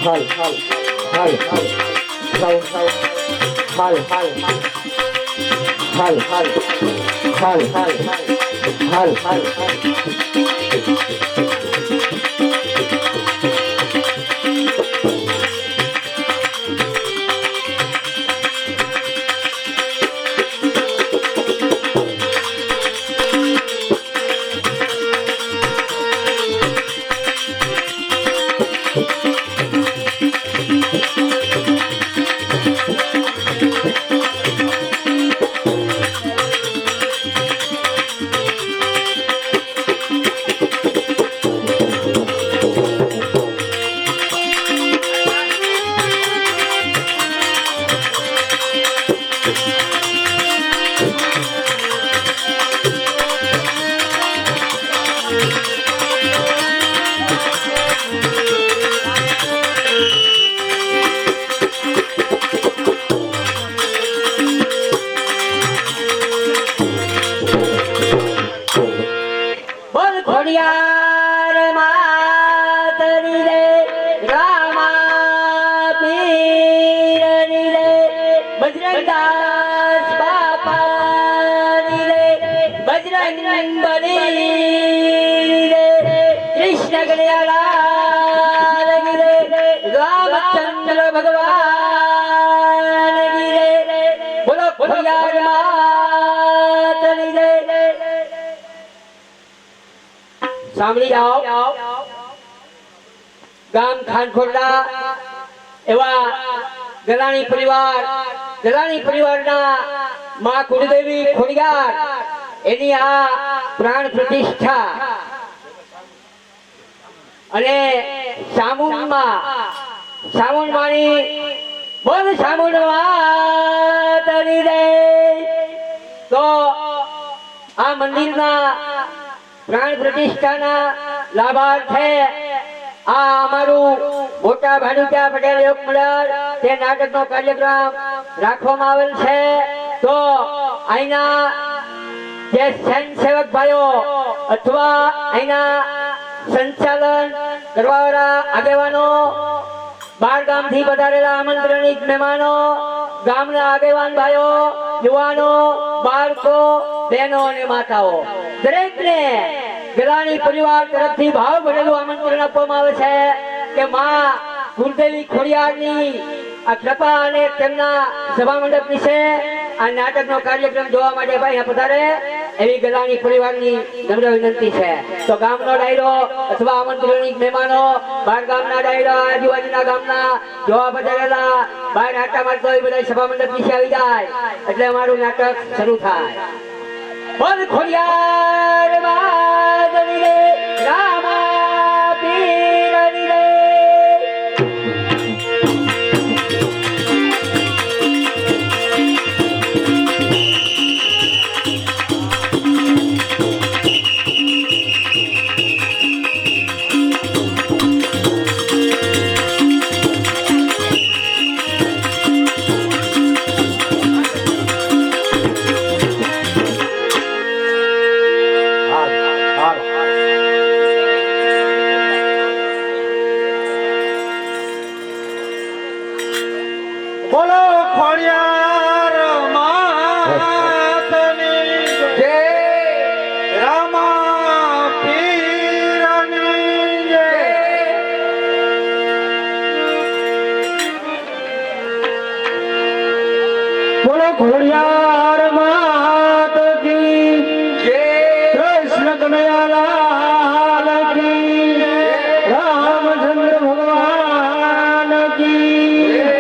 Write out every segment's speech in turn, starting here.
હાલ હાલ હાલ હાલ હાલ હાલ હાલ હાલ હાલ હાલ હાલ रामचंद्र भगवान की जय। बोलो खोडियार मात की जय। સાંભળી જાઓ ગામ ખાનખોરડા એવા ગલાણી પરિવારના માં કુળદેવી ખોડિયાર એની આ પ્રાણ પ્રતિષ્ઠા અને સામુન માની બોલ સામુન માતની જય। તો આ મંદિરના પ્રાણ પ્રતિષ્ઠાના લાભાર્થે આ અમારું મોટા ભાનુચા પટેલ યોગ મંડળ તે નાટકનો કાર્યક્રમ રાખવામાં આવેલ છે। તો અહીંના જે સ્વયંસેવક ભાઈઓ અથવા અહીંના સંચાલન કરવાવાળા આગેવાનો, બાર ગામથી પધારેલા આમંત્રણિત મહેમાનો, ગામના આગેવાન ભાઈઓ, યુવાનો, બાળકો, બહેનો અને માતાઓ દરેકને ગલાણી પરિવાર તરફથી ભાવ ભરેલું આમંત્રણ આપવામાં આવે છે કે માં કુળદેવી ખોડિયારની આ કૃપા અને તેમના સભા મંડપ વિશે આ નાટકનો કાર્યક્રમ જોવા માટે ભાઈ પધારે એવી ગલાણી પરિવારની નમ્ર વિનંતી છે। તો ગામનો ડાયરો અથવા આમંત્રણિત મહેમાનો, બાર ગામના ડાયરો, આજુબાજુના ગામના જોવા પધારેલા બહાર આટા મારતો હોય બધા સભા મંડપ વિશે આવી જાય એટલે અમારું નાટક શરૂ થાય। બોલ ખોડિયાર માતની જય, રામા પીરની જય। બોલો ખોડિયાર માતની જય, રામા પીરની જય। બોલો ખોડિયાર માત કી જય, કૃષ્ણ કનૈયાલાલ કી જય, રામચંદ્ર ભગવાન કી જય।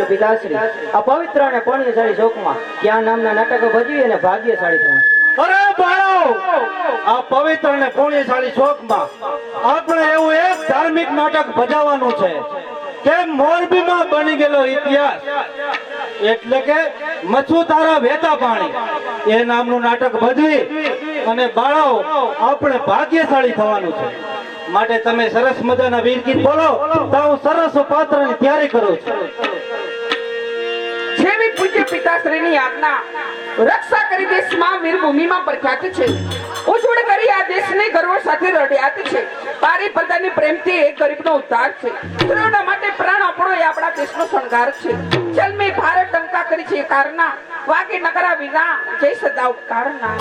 પિતાશ્રી આ પવિત્ર અને પુણ્યશાળી શોકમાં ક્યાં નામના નાટકો ભજવી અને ભાગ્યશાળી થયા. અરે ભાણો, આ પવિત્ર અને પુણ્યશાળી શોકમાં આપણે એવું એક ધાર્મિક નાટક ભજવવાનું છે કે મોરબીમાં બની ગયેલો ઇતિહાસ એટલે કે મચ્છુ તારા વહેતા પાણી એ નામનું નાટક ભજવી અને બાળાઓ આપણે ભાગ્યશાળી થવાનું છે. માટે તમે સરસ મજાના વીર ગીત બોલો તો હું સરસ પાત્રની તૈયારી કરું છું. જેવી પૂજ્ય પિતાશ્રીની આજ્ઞા રક્ષા કરી દેશમાં વીરભૂમિમાં પ્રખ્યાત છે. ઉજવણ કરી આ દેશને ગર્વ સાથે રડ્યાત છે. તારી પ્રજાની પ્રેમથી એક ગરીબનો ઉદ્ધાર છે. સ્ત્રીઓના માટે પ્રાણ આપણો એ આપણા દેશનો શણગાર છે. જન્મે ભારત ટંકા કરી છે કારના વાગે નકરા વિના જય સદા ઉપકારના.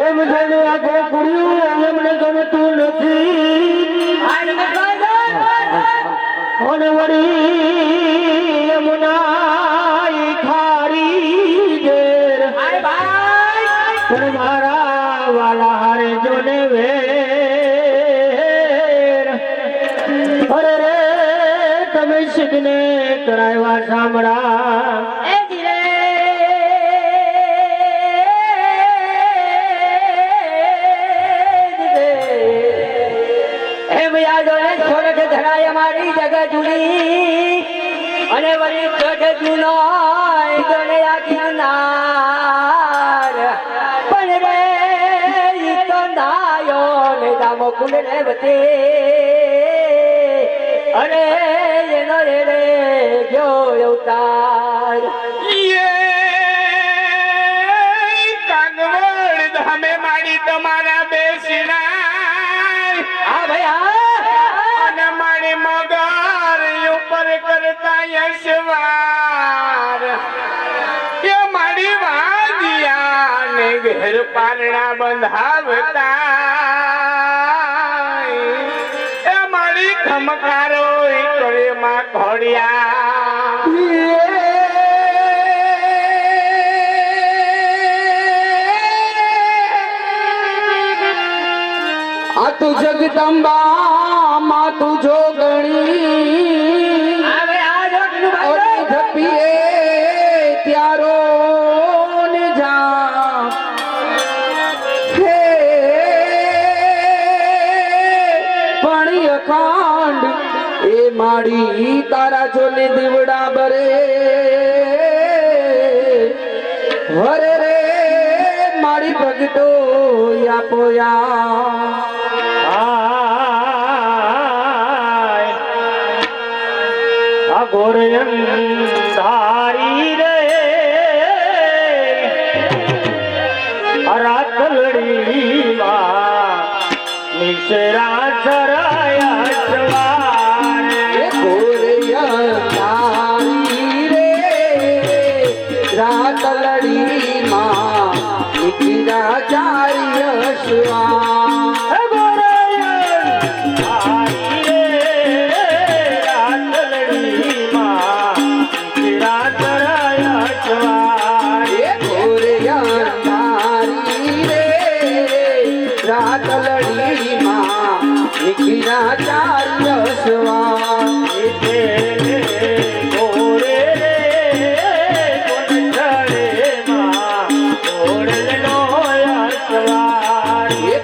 એમ જાણે આ ગોકુળિયું એમને ગમતું નથી અને વળી યમુના ઈ ખારી ઘેર પણ મારા વાલા હારે જોને વેર અરે રે તમે શીખને કરાવ્યા સાંભળા મારી જગા જુડી અને વળી કઢ જૂનો જોને આખીનાર પણ રે ઈ તો નાયો ને દામો કુંડ ને વતે અરે એનો રે ગયો અવતાર કાગવડ ધામે માડી તમારા બેસીના હા ભાઈ મગર ઉપર કરતા યશવાર એ મારી વાગિયા ને ઘેર પારણા બંધાવતા એ મારી ખમકારો કરે માં ઘોડિયા આ તું જગદંબા માતું જોગણી ધપીએ ત્યારો ને જા હે પાણી અખાંડ એ માડી તારા જોને દીવડા બરે હરે રે મારી ભગતો યાપોયા ગોરયન ધારી રે રાતલડી નિશરા ચરાયા સવાર ગોરયન રે રાતલડી માં નિકિરા ચાર્ય સ્વા ચાર્ય સ્વા ગોરે કોણ ચડે માં ગોરલ નો સવાર એ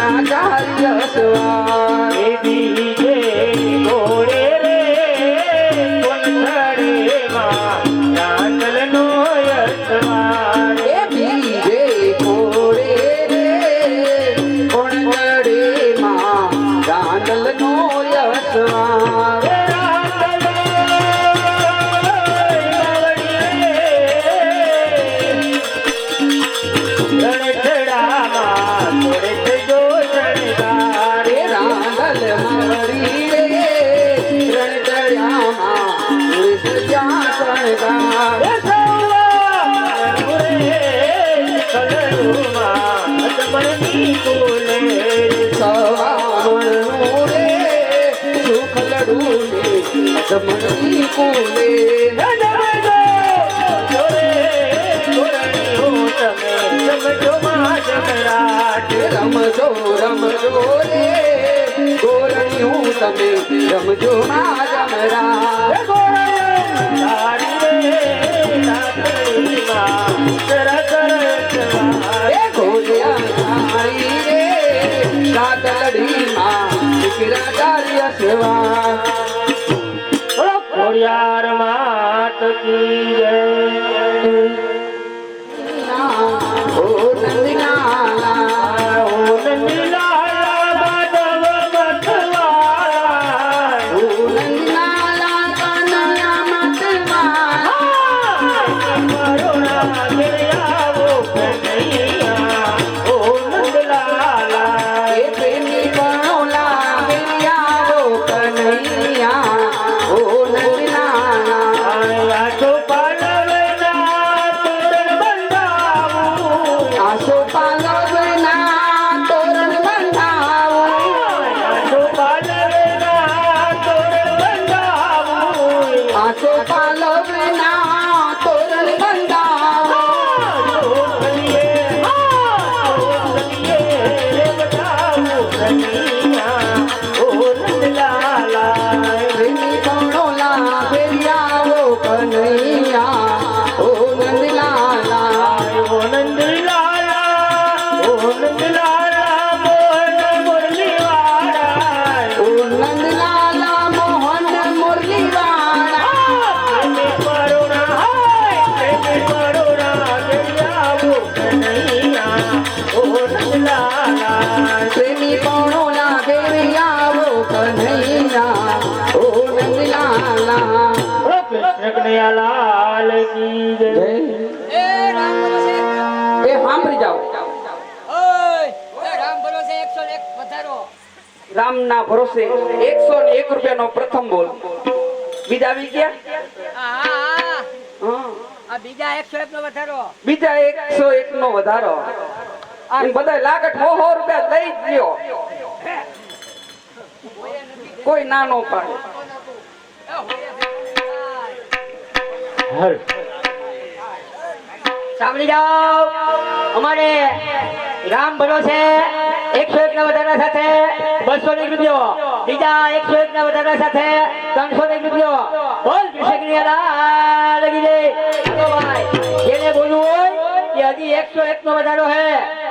કિરાચાર્ય સવાર એ બીજે ઘોડે રે કોનસરેમાં રાંદલનો યશવાર. એ બીજે ઘોડે રે કોણગડેમાં રાંદલનો યશવાર એ રાંદલ રણછડામાં થોડે થજો શણગાર. એ રાંદલ મળી રે રણદળિયામાં સજા શણગાર એ સૌવા રે કલરુમાં અજમણની કુલે. સવામણું રે સુખ લડુને અજમણી કુલે રમજો રમજો રે ગોરણિયું તમે રમજો માં જમરા એ ગોલિયા નારી રે કાતલડીમાં કિરાચાર્ય સેવા ખોડિયાર માત કી જય. ઓ નંદનાલા ઓ નંદલાલા માધવ મથવાલા. ઓ નંદનાલા કાનયા મતવા કરુણા દયાવો કનૈયા. ઓ નંદલાલા એ પ્રેમી પણોલા વેલિયાવો કનૈયા ઓ નંદનાલા આયા તો પાલવના તોરણ બંધાવું. આસો પાલવના તોરણ બંધાવું આયા તો પાલવના તોરણ બંધાવું. આસો પાલવના તોરણ બંધાવું પ્રેમી પણોલા વેલિયાવો કનૈયા ઓ નંદલાલા ઓ નંદલાલા મોહન મુરલીવાળા પ્રેમી પણોલા વેલિયાવો કનૈયા ઓ નંદલાલા લાલ કી જય. એ સાંભળી જાઓ રામના ભરોસે 101 રૂપિયાનો પ્રથમ બોલ બીજા આવી ગયા હા બીજા 101 નો વધારો. બીજા 101 નો વધારો અને બધા લાગટ 100 રૂપિયા લઈ જ લ્યો કોઈ ના નો પાડે સાંભળી જાઓ અમારે રામ ભરોસે 101 ના વધારા સાથે 201 રૂપિયો. બીજા 101 ના વધારા સાથે 301 રૂપિયો. બોલ કૃષ્ણ લાલ કી જય. તો ભાઈ જેને બોલવું હોય કે હજી 101 નો વધારો હે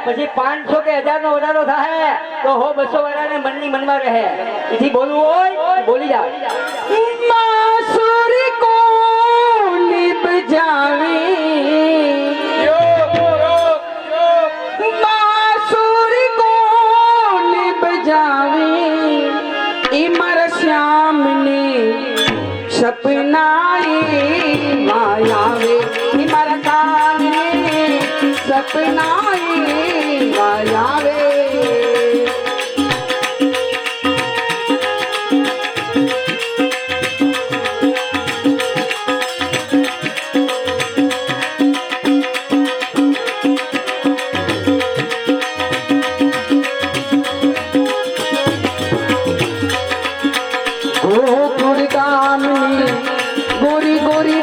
પછી 500 કે 1000 નો વધારો થાય તો 200 વાળાને મનની મનમાં રહે. એથી બોલવું હોય બોલી જાઓ. માસુરી કો લીપ જાવી માસુરી કો લીપ જાવી ઇમર શ્યામની સપનાઈ માયાવે ઇમર કાની સપનાઈ માયાવે ગોકુળ ગામની ગોરી ગોરી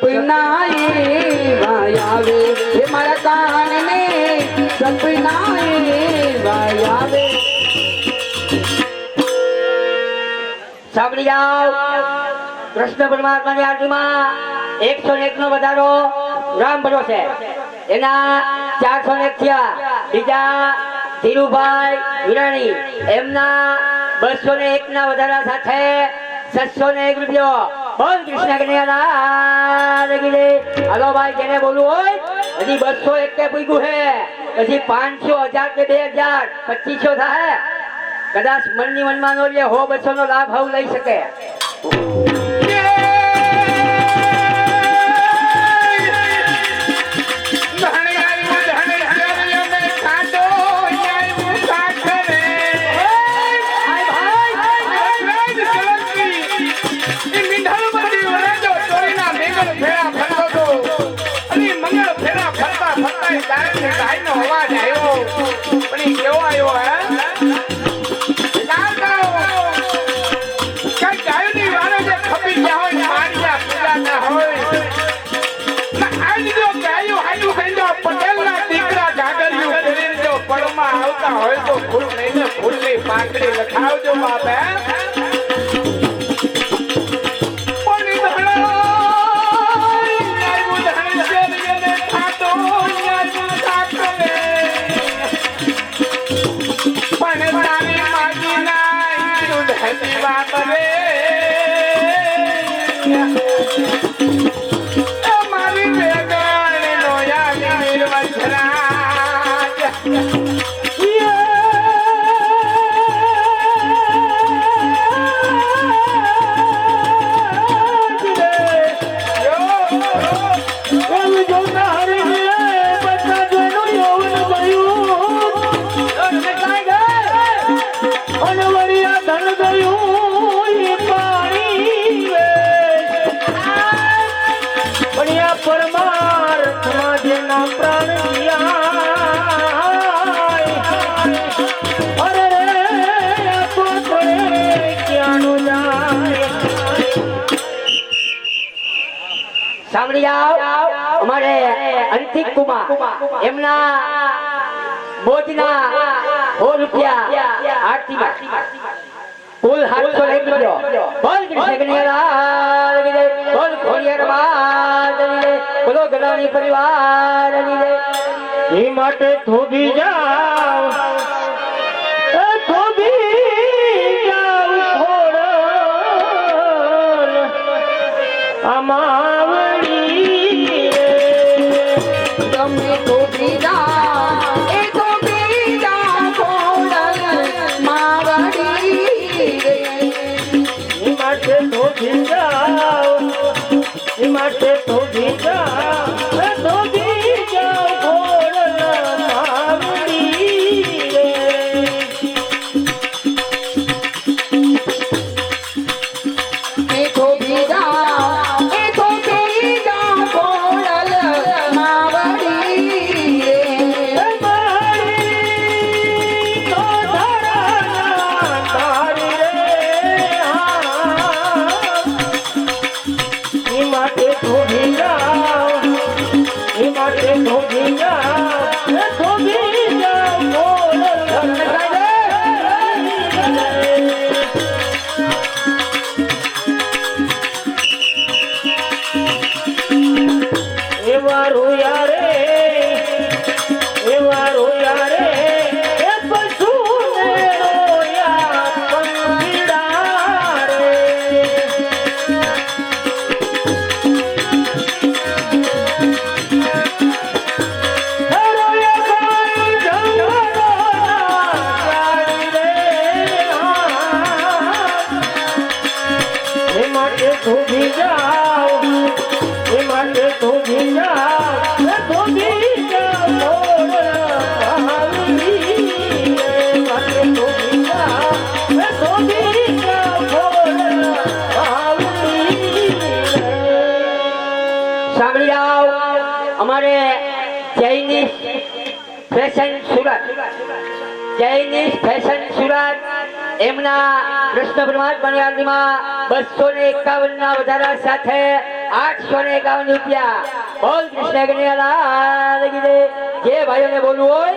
સપના એવા આવે હે મારા કાનને સપના એવા આવે. સાંભળી જાઓ, કૃષ્ણ પરમાત્માની આરતીમાં 101 નો વધારો રામ ભરો છે, એના 401 થયા. બીજા ધીરુભાઈ વિરાણી એમના 201 ના વધારા સાથે 601 રૂપિયો. બોલ કૃષ્ણ કનૈયાલાલ કી જય. હાલો ભાઈ, જેને બોલવું હોય હજી 201 કે પૂગ્યું હે, પછી 500, 1000 કે 2000, 2500 થાય. કદાચ મનની મનમાં નો લે 100, 200 નો લાભ હવે લઈ શકે. અવાજ આવ્યો પણ ઈ કેવો આવ્યો હે? કઈ ગાયોની વારે જે ખપી ગયા હોય ને મારી પૂજા ના હોય ના આજ જો ગાયો હાજુ કહીજો પટેલના દીકરા ગાગરિયું કરીને જો પડમાં આવતા હોય તો ફૂલ લઈને ફૂલની પાંખડી લખાવજો બાપે. મારી બેગાણ નો યાદ વજરાજ સાંભળી જાઓ, અમારે અંતિક કુમાર એમના મોજના 100 રૂપિયા આરતીમાં કુલ 701 રૂપિયો. બોલ કૃષ્ણ કનૈયાલાલ કી જય. બોલ ખોડિયાર માત કી જય. બોલો ગઢાણી પરિવાર કી જય. એ માટે થોભી જાઓ, એ થોભી જાઓ ખોડલ અમાવડી રે. તમે તો બીજા એ તો બીજા ખોડલ માવડી રે. એ માટે થોભી જાઓ, એ માટે થોભી જાઓ, એ થોભી જાઓ ખોડલ અમાવડી રે. એ તો બીજા ખોડલ માવડી રે. એવા રોયા રે, એવા રોયા રે, એ પશુને રોયા પંખીડા રે. રોયા ગાય જંગલોના જાળી રે. એ માટે થોભી જાઓ, એ માટે થોભી જાઓ, એ થોભી જાઓ ખોડલ માવડી રે. માટે થોભી જાઓ, એ થોભી જાઓ ખોડલ માવડી રે. સાંભળી જાઓ, અમારે Chinese fashion Surat, Chinese fashion Surat એમના કૃષ્ણ પરમાત્માની આરતીમાં 251 ના વધારા સાથે 851 રૂપિયા. બોલ કૃષ્ણ કનૈયાલાલ કી જય. જે ભાઈઓને બોલવું હોય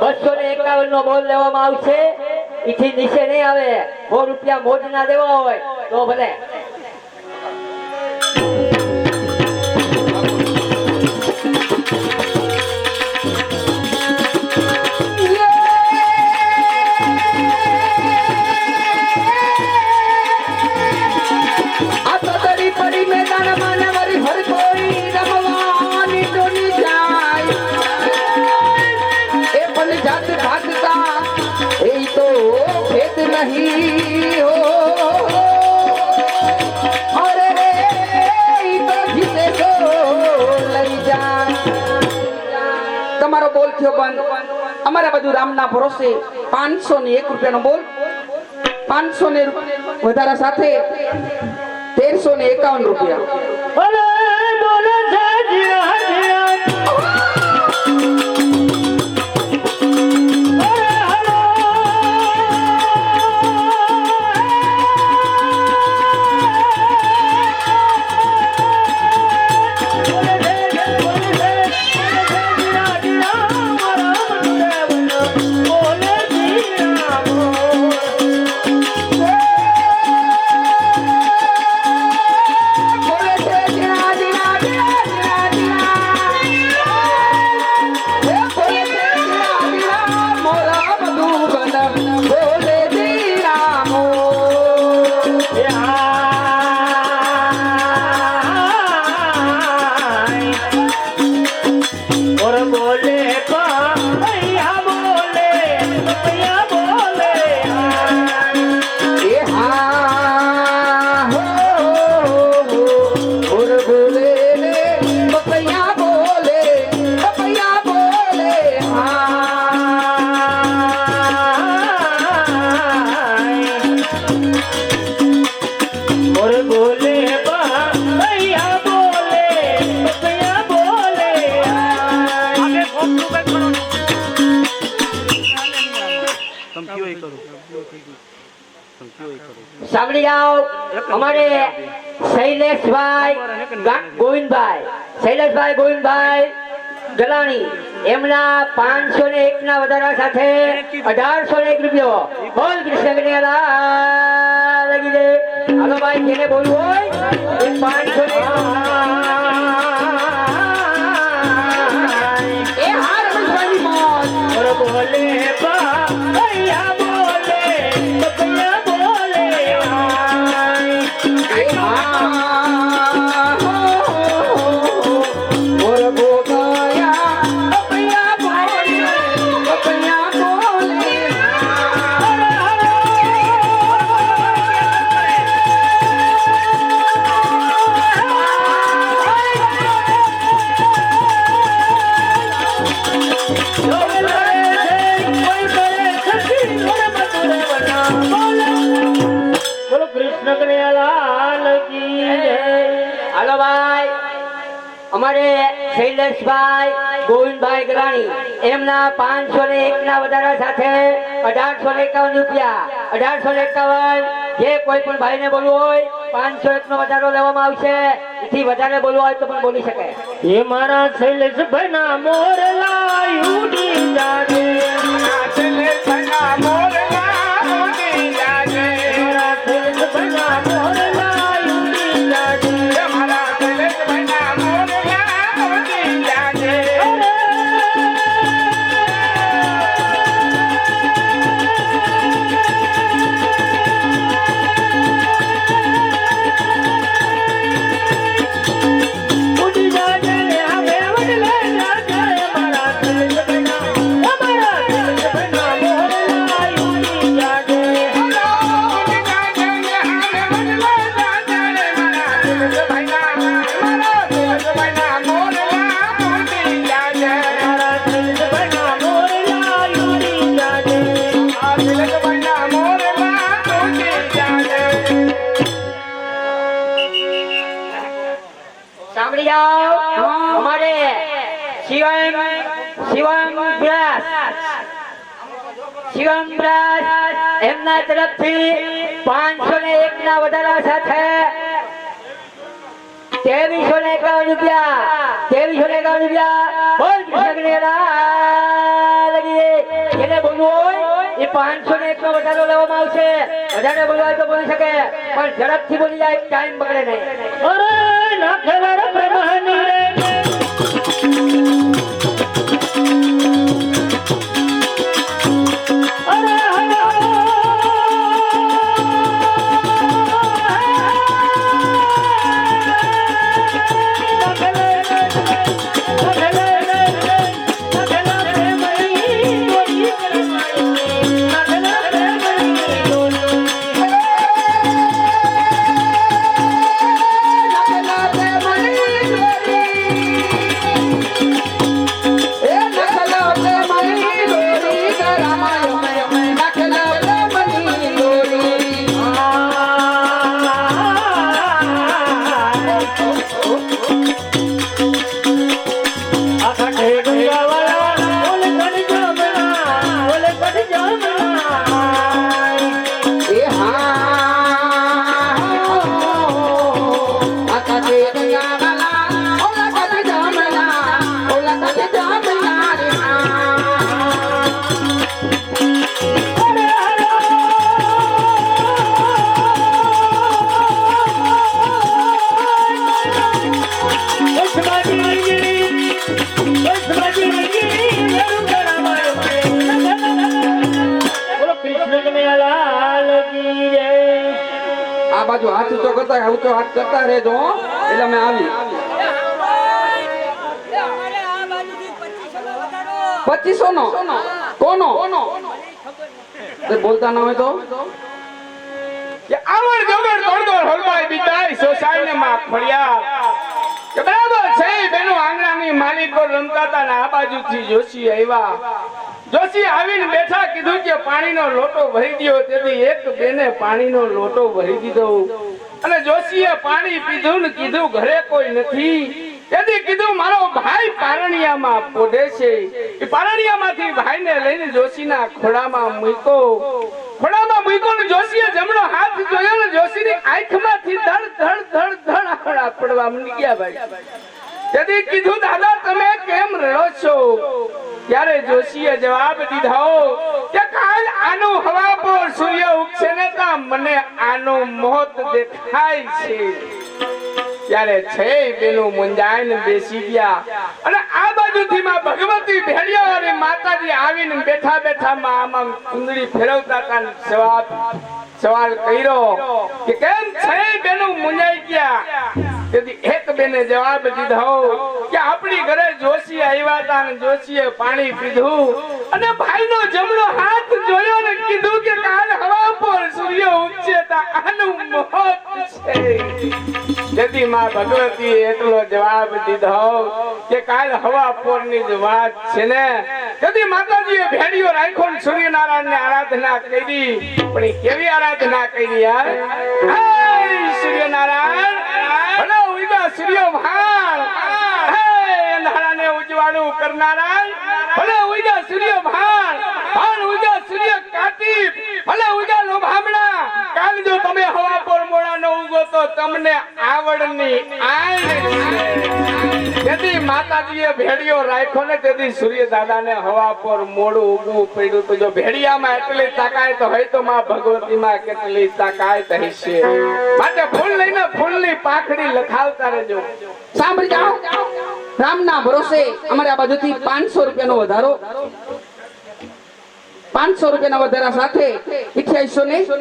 251 નો બોલ લેવામાં આવશે. ઈથી નીચે નહીં આવે. 100 રૂપિયા મોજના દેવા હોય તો ભલે. આ તો દરી પડી મેદાનમાં ને વળી હર કોઈ રમવાની ડોલી જાય. એ પણ જાત ભાગતા એ તો ભેદ નહીં હો. અરે રે ઈ તો જીતે તો લઈ જાય. તમારો બોલ થયો બંધ. અમારા બધું રામના ભરોસે 501 રૂપિયાનો બોલ. 500 ને વધારા સાથે 1351 રૂપિયા. બોલો બોલો સાજીયા જીયા. બોલે છે જીણા જીણા જીણા જીણા જીણા. હે બોલે છે જીણા જીણા મોરા બધું ગંધ. બોલે જીણા और बोले भैया बोले भैया बोले એ હા હો ઓર બોલે રે બકૈયા બોલે બકૈયા બોલે और बोले भैया बोले भैया बोले आगे સાંભળી જાઓ. અમારે શૈલેષભાઈ ગોવિંદભાઈ ગલાણી એમના 501 ના વધારા સાથે 1801 રૂપિયો. બોલ કૃષ્ણ કનૈયાલાલ કી જય. હાલો ભાઈ, જેને બોલવું હોય એ 501. એ હા રમેશભાઈની મોજ. और बोले भैया बोले भैया बोले એ હા હો ઓર બોગયા બકૈયા બોલે બકૈયા બોલે બોલો કૃષ્ણ કનૈયાલાલ કી જય. હાલો ભાઈ, અમારે શૈલેષભાઈ ગોવિંદભાઈ ગલાણી એમના 501 ના વધારા સાથે 1851 રૂપિયા. 1851. જે કોઈ પણ ભાઈને બોલવું હોય 501 નો વધારો લેવામાં આવશે. એથી વધારે બોલવું હોય તો પણ બોલી શકે. એ મારા શૈલેષભાઈ ના મોરલા ઉડી જાજે મારા શૈલેષભાઈ ના મોરલા ઉડી જાજે ઉડી જાજે ને હવે વડલે જાજે મારા શૈલેષભાઈ ના મોરલા ઉડી જાજે. સાંભળી જાઓ. અમારે શિવમ બ્રાસ એમના તરફથી 501 ના વધારા સાથે 2351 રૂપિયા 2351 રૂપિયા બોલ કૃષ્ણ લગી જેને બોલવું હોય એ 501 નો વધારો લેવામાં આવશે વધારે બોલવા હોય તો બોલી શકે પણ ઝડપથી બોલી જાય ટાઈમ બગડે નહીં અરે નાખેલા પ્રમાની રે બાજુ હાથ ઊંચો કરતા ઊંચો હાથ કરતા રહેજો એટલે અમે આવી 2500 નો કોનો બોલતા ના હોય તો આવડ જવડ તોડતોડ હલવાઈ બિતાઈ સોસાયને માં ફળિયા કે બરાબર છે બેનો આંગણાની માલિકો રમતા હતા ને આ બાજુથી જોશી આવ્યા જોશી આવીને બેઠા કીધું કે પાણીનો લોટો ભરી દ્યો તેથી એક બેને પાણીનો લોટો ભરી દીધો અને જોશીએ પાણી પીધું ને કીધું ઘરે કોઈ નથી તેથી કીધું મારો ભાઈ પારણિયામાં પોઢે છે એ પારણિયામાંથી ભાઈને લઈને જોશીના ખોળામાં મૂક્યો ને જોશીએ જમણો હાથ જોયો ને જોશીની આંખમાંથી ધડ ધડ ધડ ધડ આંખડા પડવા માંડી ગયા ભાઈ તેથી કીધું દાદા તમે કેમ રડો છો ત્યારે જોશીએ જવાબ દીધો કે કાલ આનું હવા પર સૂર્ય ઉગશે ને તા મને આનું મોત દેખાય છે ત્યારે છે પેલું મુંજાઈને બેસી ગયા અને આ બાજુથી માં ભગવતી ભેડિયા અને માતાજી આવીને બેઠા બેઠા માં આમાં કુંડળી ફેરવતા હતા સવાલ કર્યો કે કેમ છે બેનું મુંજાઈ ગયા તેથી એક બેને જવાબ દીધો કે આપણી ઘરે જોશી આવ્યા હતા અને જોશીએ પાણી પીધું અને ભાઈનો જમણો હાથ જોયો ને કીધું કે કાલ હવા પર સૂર્ય ઉગશે તા આનું મોત છે તેથી માં ભગવતી એટલો જવાબ દીધો કે કાલ હવા પોરની જ વાત છે ને તેથી માતાજીએ ભેડિયો રાખ્યો ને સૂર્યનારાયણ ને આરાધના કરી પણ એ કેવી આરાધના કરી યાર હે સૂર્યનારાયણ ભલે ઉગા સૂર્ય ભાણ હે અંધારાને ઉજવાળું કરનારા ભલે ઉગા સૂર્ય ભાણ ઉગા સૂર્ય કાટી ભલે ઉગા લોભામણા કાલ જો તમે હવા પર મોડા ન ઉગો તો તમને આવડની તેથી માતાજીએ ભેડિયો રાખ્યો ને તેથી સૂર્ય દાદાને હવા પર મોડું ઉગવું પડ્યું તો જો ભેડિયામાં એટલી તાકાત હોય તો માં ભગવતીમાં કેટલી તાકાત હશે માટે ફૂલ લઈને ફૂલની પાખડી લખાવતા રહેજો સાંભળી જાઓ રામના ભરોસે અમારે આ બાજુથી 500 રૂપિયાનો વધારો 500 રૂપિયાના વધારા સાથે 2500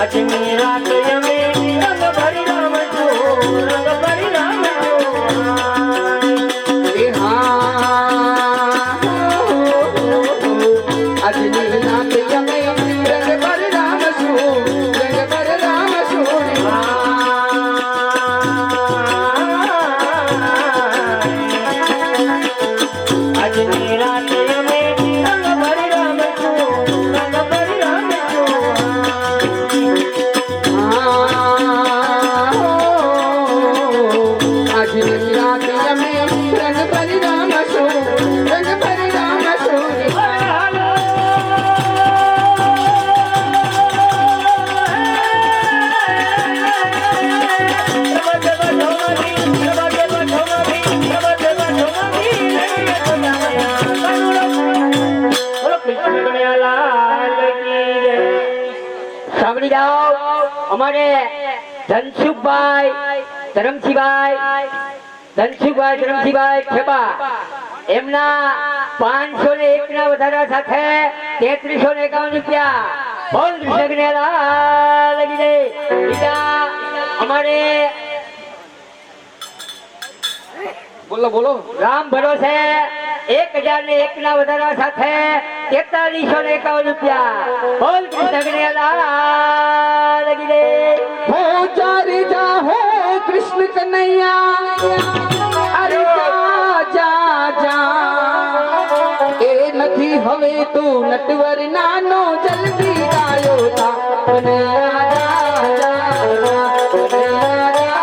આજની રાત અમે રંગ ભરી રામ છો રંગ ભરી રામ છો સાંભળી જાઓ, અમારે ધનસુખભાઈ ધરમસિંહભાઈ ખેબા એમના 501 ના વધારા સાથે 3351 રૂપિયા બોલ કૃષ્ણ લાગી દે. બીજા અમારે બોલો રામ ભરોસે 1001 ના વધારા સાથે 4351 રૂપિયા બોલ કૃષ્ણ લાગી દે. હો ચારી જા હો કૃષ્ણ કનૈયા અરે જા જા એ નથી હવે તું નટવર નાનો જલ્દી ગાયો તા કનૈયા જા જા કનૈયા જા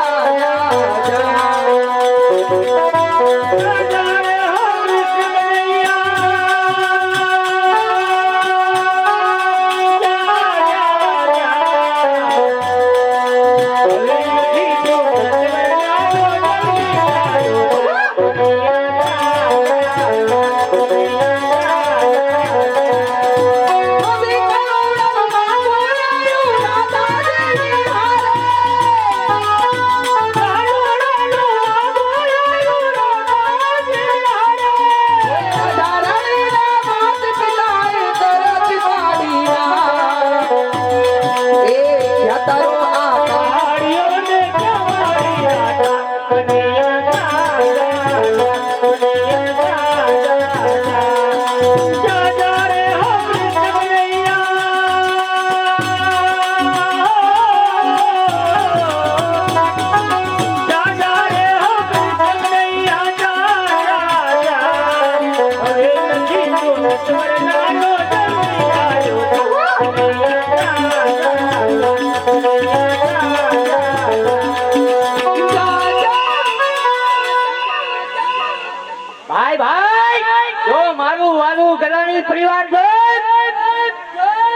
ભાઈ ભાઈ જો મારું વાલું ગલાણી પરિવાર છે.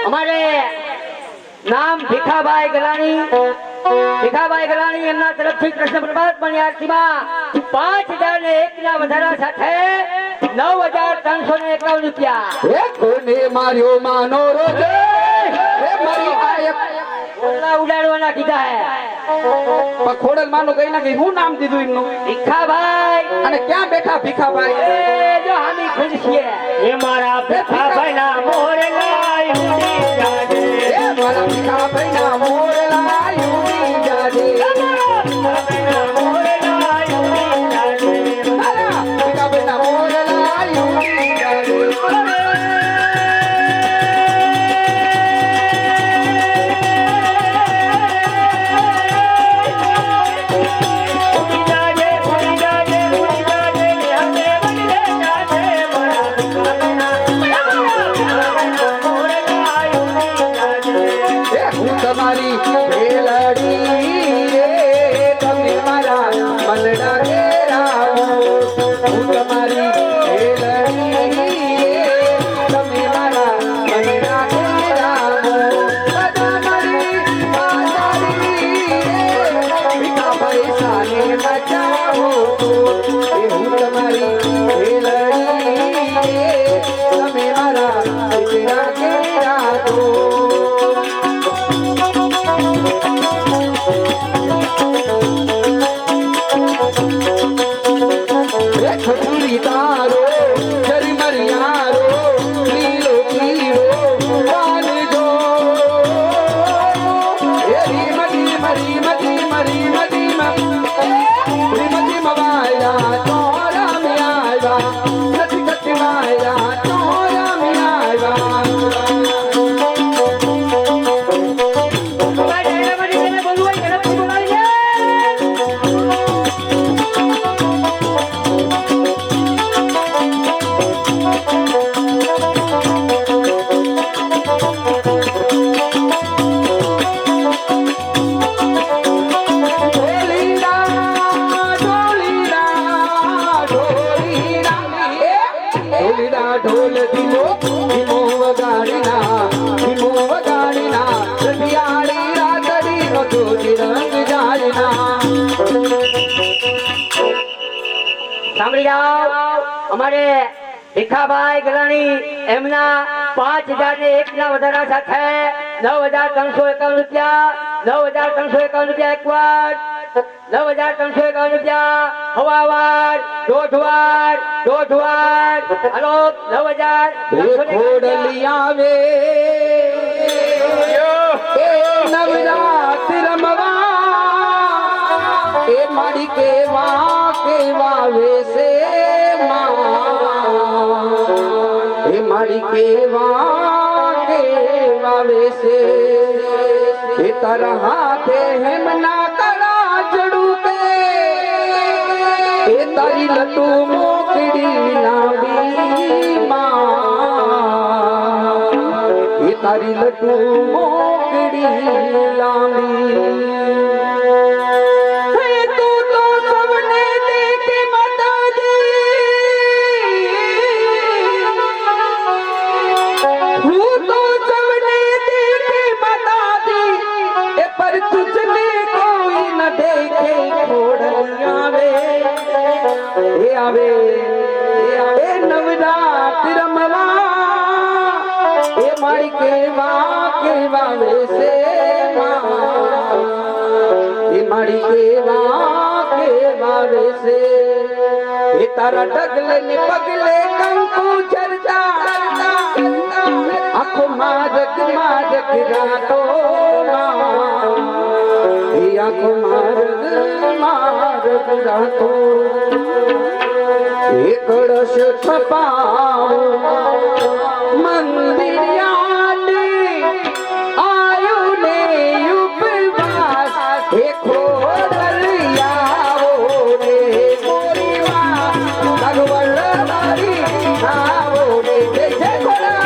અમારે નામ ભીખાભાઈ ગલાણી એમના તરફથી કૃષ્ણ પરમાત્માની આરતીમાં 5001 ના વધારા સાથે 9351 રૂપિયા. હે કોને માર્યો માનો રોજે હે મારી આયપ ઓલા ઉડાડવાના કીધા હે. પણ ખોડલ માનો કઈ ના કઈ હું નામ દીધું એમનું ભીખાભાઈ અને ક્યાં બેઠા ભીખાભાઈ એ જો હામી ખુદ છીએ એ મારા ભીખાભાઈ ના મોરલા ઉડી જાજે. હે મારા ભીખાભાઈ ના મોરલા યુડી જાજે ભીખાભાઈ ના મોરલા ઉડી જાજે. મારા ભીખાભાઈ ના મોરલા યુડી જાજે ઉડી જાજે, ઉડી જાજે, ઉડી જાજે, હમે બદલે જાજે. મારા ભીખાભાઈ ના મોરલા ઉડી જાજે. હે હું તમારી ખેલડી રે તમે મારા મનડા ઘેરાવો હું તમારી ખેલડી રે તમે મારા મનડા ઘેરાવો બધા મારી માતારી રે ભીખાભાઈ સાને બચાવો હે હું તમારી ખેલડી રે તમે મારા મનડા ઘેરાવો ખજૂરી તારો જરમરિયારો લીલો પીળો વાલજો એરી મરી મરી મરી મરી મરી મરી મરી મવાયા ચોરા મે આવ્યા નથી કટી વાયા ચોરા મે આવ્યા ભાઈ ડેરામાંથી તને બોલવું હોય ઝડપથી બોલાવી લે. ઢોલ ધીમો ધીમો વગાડીના રતિયાળી રાતડી નો જોડી રંગ જાળના સાંભળી જાઓ અમારે ભીખાભાઈ ગલાણી એમના 5001 ના વધારા સાથે 9351 રૂપિયા 9351 રૂપિયા એક વાર 9351 રૂપિયા હવાવાર દોઢ વાર હાલો 9000 ખોડલિયા વે એ નવરાત રમવા એ મારી કેવા વેસે એ મારી કેવા વેસે એ તારા હાથે હેમ ના કરા જડું કે એ તારી લટુ મોકડી લાંબી માં એ તારી લટુ મોકડી લાંબી નવરાત રમવા એ મારી કેવા વેસે એ મારી કેવા વેસે એ તારા ડગલે ને પગલે કંકુ ચરતા આખો મારગ રાતો એ આખો મારગ રાતો એ કળશ છપાઓ મંદિરિયાને આયુ ને ઉપવાસ એ ખોડલિયાઓ રે મોરીમાં ભગવલ મારી આવો રે જય ખોડા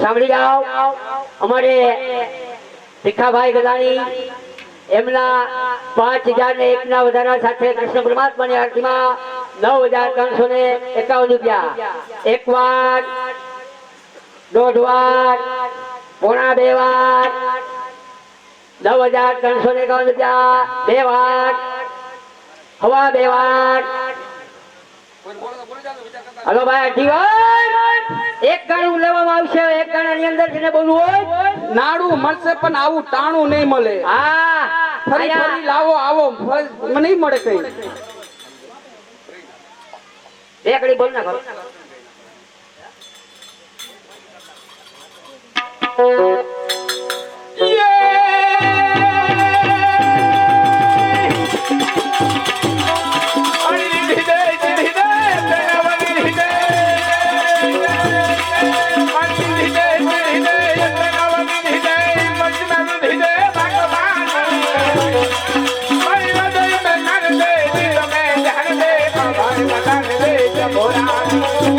સાંભળી જાઓ અમારે ભીખાભાઈ ગલાણી એમના 5001 ના વધારા સાથે કૃષ્ણ પરમાત્માની આરતીમાં 9351 રૂપિયા એક વાર દોઢ વાર પોણા બે વાર 9351 રૂપિયા બે વાર હવા બે વાર હલો ભાઈ અઢી વાર એક ગાણું લેવામાં આવશે એક ગાણાની અંદર જેને બોલવું હોય નાડું મળશે પણ આવું ટાણું નહીં મળે હા ફરી ફરી લાવો આવો નહીં મળે કઈ બે ઘડી બોલ ના કરો ભોળા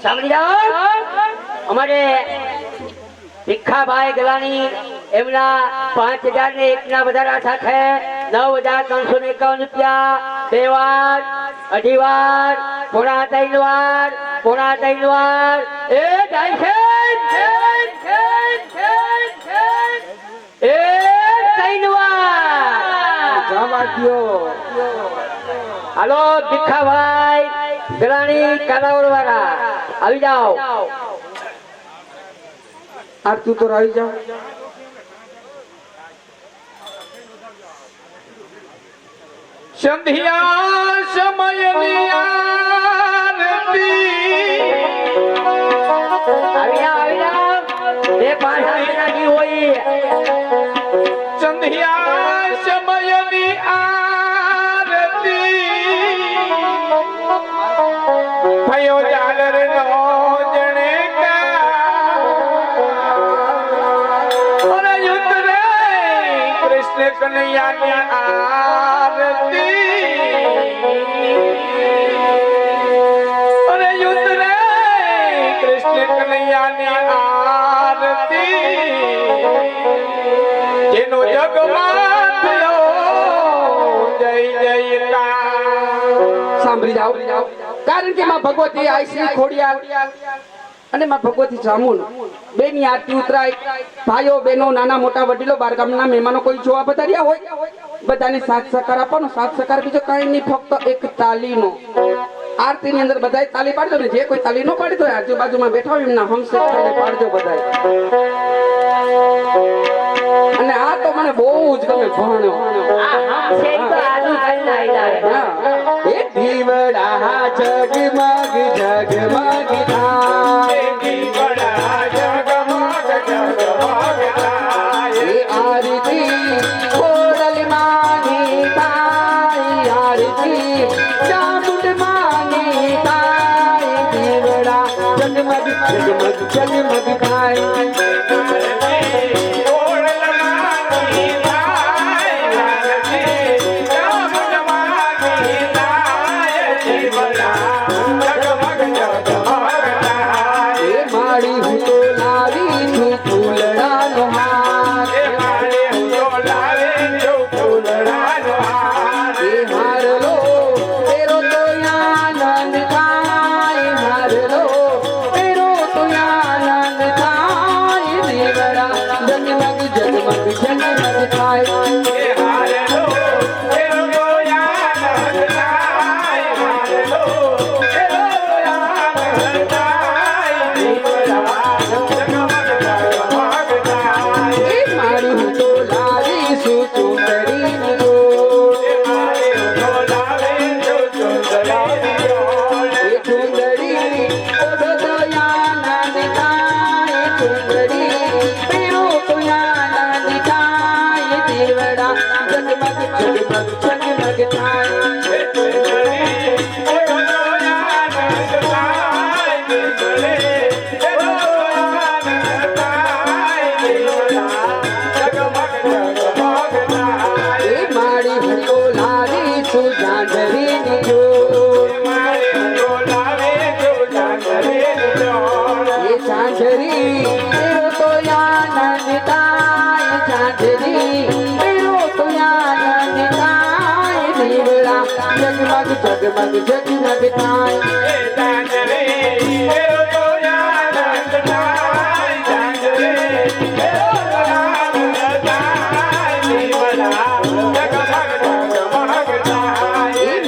સાંભળી જાઓ અમારે ભીખાભાઈ ગલાની એમના 5001 ના વધારા સાથે 9351 રૂપિયા 2 વાર 2.5 વાર પોણા 3 વાર પોણા 3 વાર એ જાય છે એ 3 વાર જવા દ્યો. હાલો ભીખાભાઈ ગલાની કાલાવડ વાળા આવી જાઓ આ તું તો આવી જાવ. સંધ્યા સમયની આરતી આવી જાઓ બે પાંચ હાથની હોય સંધ્યા સમયની આરતી ભયો ઝાલર નો જણે કૃષ્ણ કનૈયાની આરતી અરે યુદ્ધ રે કૃષ્ણ કનૈયાની આરતી જેનો જગમાં થયો જય જયકાર. સાંભળી જાઓ કારણ કે માં ભગવતી આઈશ્રી ખોડિયાર અને માં ભગવતી જામુન બેની આરતી ઉતરાય. ભાઈઓ બહેનો નાના મોટા વડીલો બાર ગામના મહેમાનો કોઈ જોવા પધાર્યા હોય બધાને સાથ સહકાર આપવાનો. સાથ સહકાર બીજો કાંઈ નહીં ફક્ત એક તાલીનો. આરતી ની અંદર બધાય તાલી પાડજો ને જે કોઈ તાલી ન પાડી તો આજુબાજુમાં બેઠા હોય એમના હમસે પાડજો બધાય. અને આ તો મને બહુ જ ગમે ભણ્યો. એ દીવડા જગમગ જગમગ થાય દીવડા જગમગ જગમગ થાય. એ આરતી ખોડલ માની થાય આરતી ચામુંડ માની થાય દીવડા જગમગ જગમગ જગમગ થાય. જગમગ જગમગ થાય.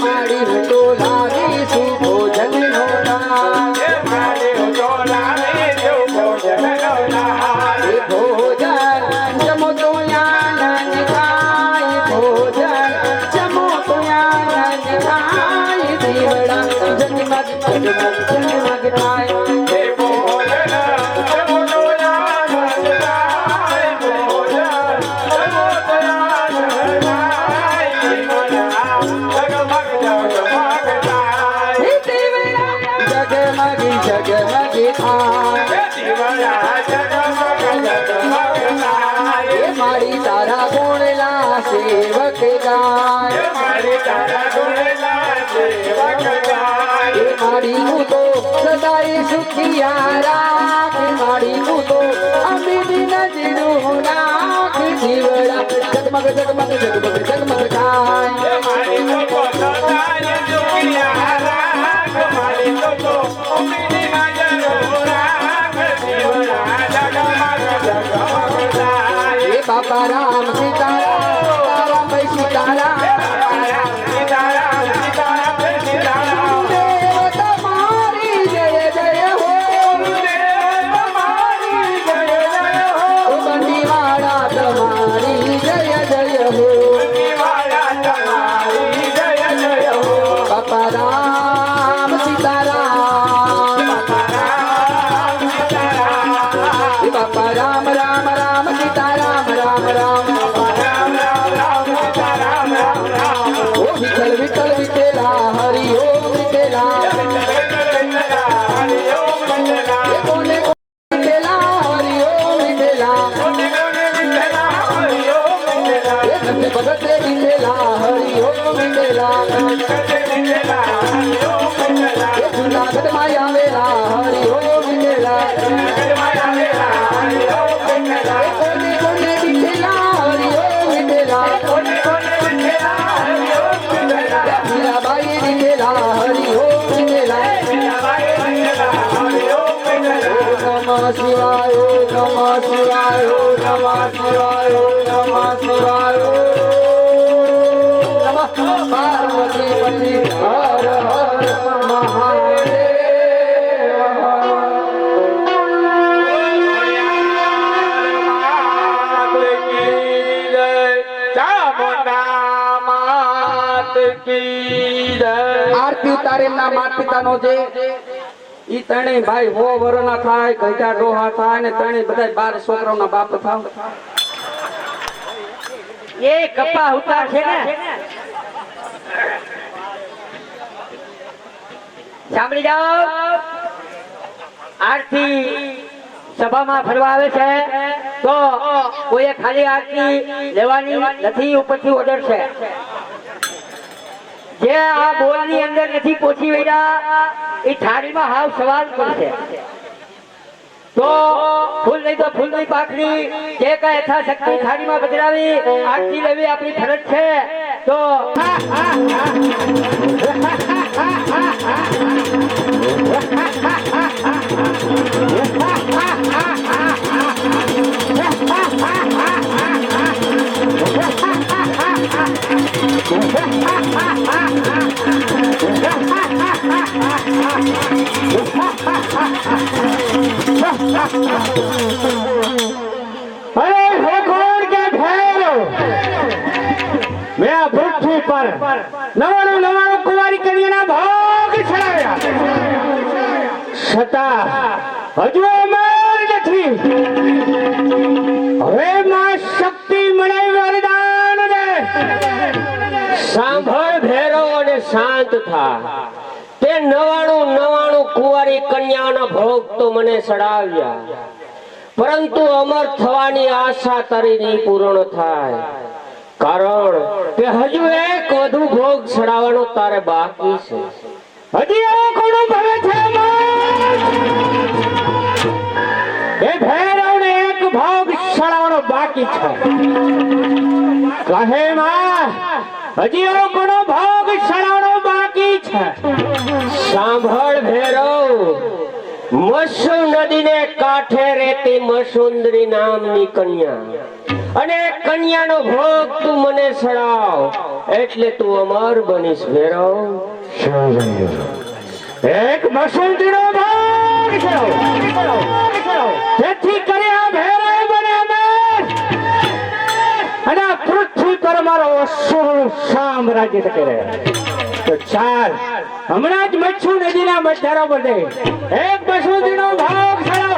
મારી તો લાવી શું ભોજન નો દાન. ભોજન જમો તો આનંદ થાય ભોજન જમો તો આનંદ થાય દીવડા જગમગ જગમગ જગમગ થાય. મારી તારા ગુણલા સેવક ગાય. માડીનું તો સદાય સુખિયા રાખ માડીનું તો અમીની નજરું નાખ જીવડા જગમગ જગમગ જગમગ જગમગ થાય મારી તો સદાય સુખિયા રાખ મારી તો અમીની નજરો રાખ જીવડા જગમગ જગમગ થાય એ બાપા રામ સીતારામ સીતારામ ભાઈ સીતારામ દેવ તમારી જય જય હો ઓ બંદીવાળા તમારી જય જય હો બાપા રામ સીતારામ એ બાપા રામ રામ રામ સીતારામ રામ રામ ઓ વિઠ્ઠલ વિઠ્ઠલ વિઠેલા હરિ ઓમ વિઠેલા એ કોને વિઠેલા હરિ ઓમ વિઠેલા એ ભક્તિ ભગત વિઠેલા હરિ ઓમ વિઠેલા એ જુનાગઢ માં આવેલા હરિ ઓમ વિઠેલા એ કોને કોને વિઠેલા હરિ ઓમ વિઠેલા મીરાબાઈ વિઠેલા હરિ ઓમ વિઠેલા નમઃ શિવાય નમઃ શિવાય નમઃ શિવાય નમઃ શિવાય નમઃ પાર્વતી પતિ હર હર મહાદેવ આરતી ઉતારે એમના માતા પિતાનો જે ઈ ત્રણેય ભાઈ 100 વર્ષના થાય ઘટા ડોહા થાય ને ત્રણેય બધા 12 છોકરાઓના બાપ થાવ એ કપા ઉતાર છે ને સાંભળી જાઓ આરતી સભામાં ફરવા આવે છે તો કોઈએ ખાલી આરતી લેવાની નથી ઉપરથી ઓર્ડર છે જે આ બોલની અંદર નથી પહોંચી વળ્યા એ થાળીમાં હાવ સવાલ કરશે તો ફૂલ નહીં તો ફૂલની પાખડી જે કઈ યથાશક્તિ થાળીમાં બદલાવી આરતી લેવી આપણી ફરજ છે તો अरे हे कौन के ठहरो मैं पृथ्वी पर नवाणु नवाणु कुंवारी कन्याना भोग छड़ाया छता हजू अमर નથી હવે માં શક્તિ મળે વરદાન દે સાંભળ ભેરો અને શાંત થા તે 99 કુંવારી કન્યાના ભોગ તો મને ચડાવ્યા પરંતુ અમર થવાની આશા તારી નહીં પૂર્ણ થાય કારણ કે હજુ એક વધુ ભોગ ચડાવવાનો તારે બાકી છે હજી એવો કોનો ભવે છે એ ભૈરવને એક ભોગ ચડાવવાનો બાકી છે કહે માં હજી એવો કોનો ભોગ ચડાવવાનો બાકી છે સાંભળ ભેરવ મસુ નદીને કાંઠે રહેતી મસુંદરી નામની કન્યા અને કન્યાનો ભોગ તું મને ચડાવ એટલે તું અમર બનીશ ભેરવ એક મસુંદરીનો ભોગ છે જેથી કરી આ ભૈરવ બને અમર અને આ પૃથ્વી પર મારો અસુર સામ્રાજ્ય ટકી રહે તો ચાલ હમણાં જ મચ્છુ નદીના મધારા બધે એક મસુંદરીનો ભાગ ચડાવ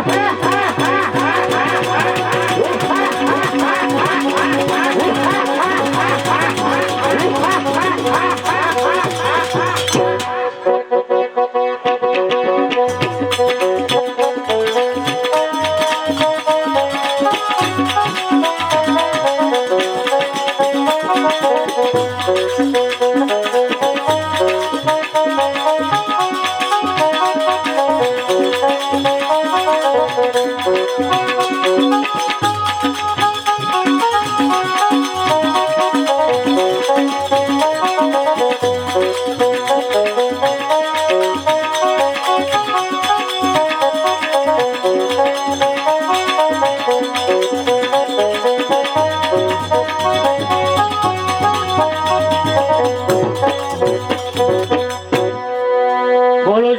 બોલો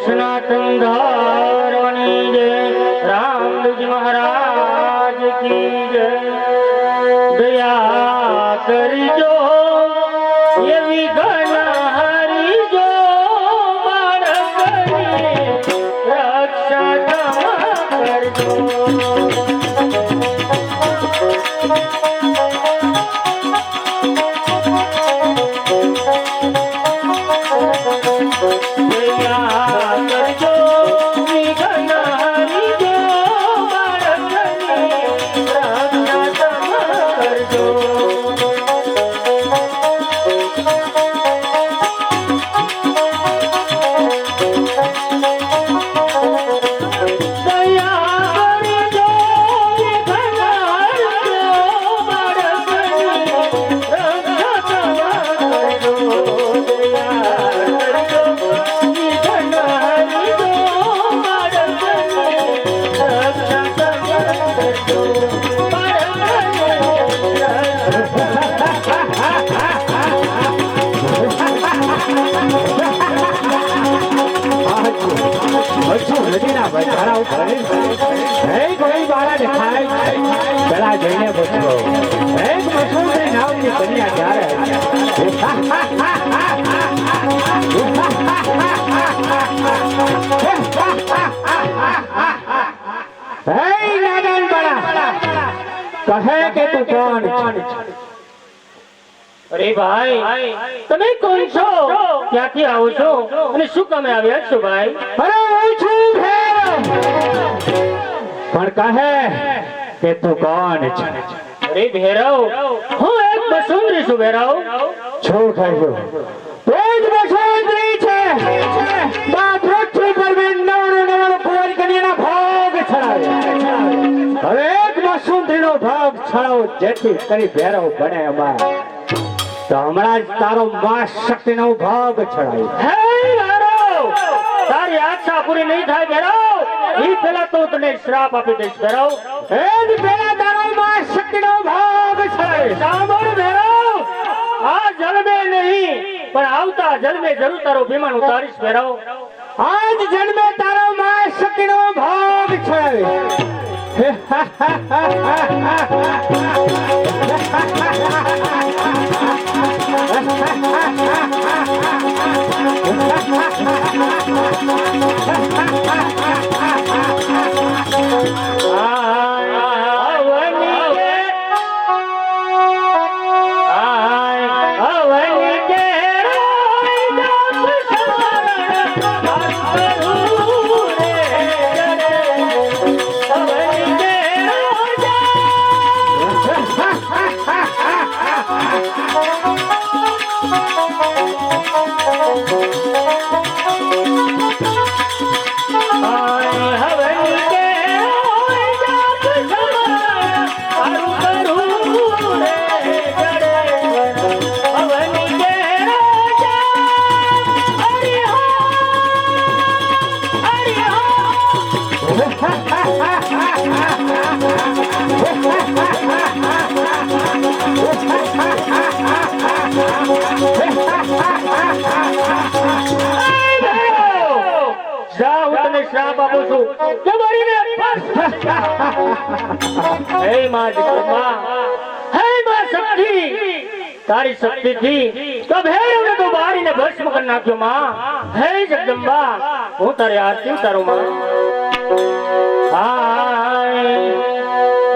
સનાતન ધર્મની જય, રામજી મહારાજ કી જય. દયા કરજો એવી ઘન હરિજો બાળકની રક્ષા તમે કરજો. પેલા જઈને પૂછો એક મસૂરી નામની કન્યા ક્યારે કહે કે તું કોણ છે? અરે ભાઈ તમે કોણ છો, ક્યાંથી આવો છો અને શું કામે આવ્યા છો ભાઈ? અરે હું છું ભેરવ. પણ કહે કે તું કોણ છે? અરે ભેરવ હું એક બસુંદરી છું. ભેરવ શું થયું? એ જ બસુંદરી છે બા પૃથ્વી પર મેં નવરો કુંવારી કન્યાના ભોગ ચડાવ્યા. હવે એક બસુંદરીનો ભોગ ચડાવો જેથી કરી ભેરવ બને અમાર. તો હમણાં જ તારો માં શક્તિનો ભાગ ચડાવ્યો. હે ભેરવ તારી આશા પૂરી નહીં થાય ભેરવ. એ પેલા તો તને શ્રાપ આપી દઈશ ભેરવ. એ જ પેલા તારો માં શક્તિનો ભાગ ચડાવ્યો. સાંભળ ભેરવ, આ જન્મે નહીં પણ આવતા જન્મે જરૂર તારો વિમાન ઉતારીશ ભેરવ. આજ જન્મે તારો માં શક્તિનો ભાગ ચડાવ્યો. શ્રાપ આપું છું કે મરીને હે માં જગદંબા, હે માં શક્તિ, તારી શક્તિથી તો ભેરવને તો બારીને ભસ્મ કરી નાખ્યો માં. હે જગદંબા હું તારી આરતી ઉતારું માં.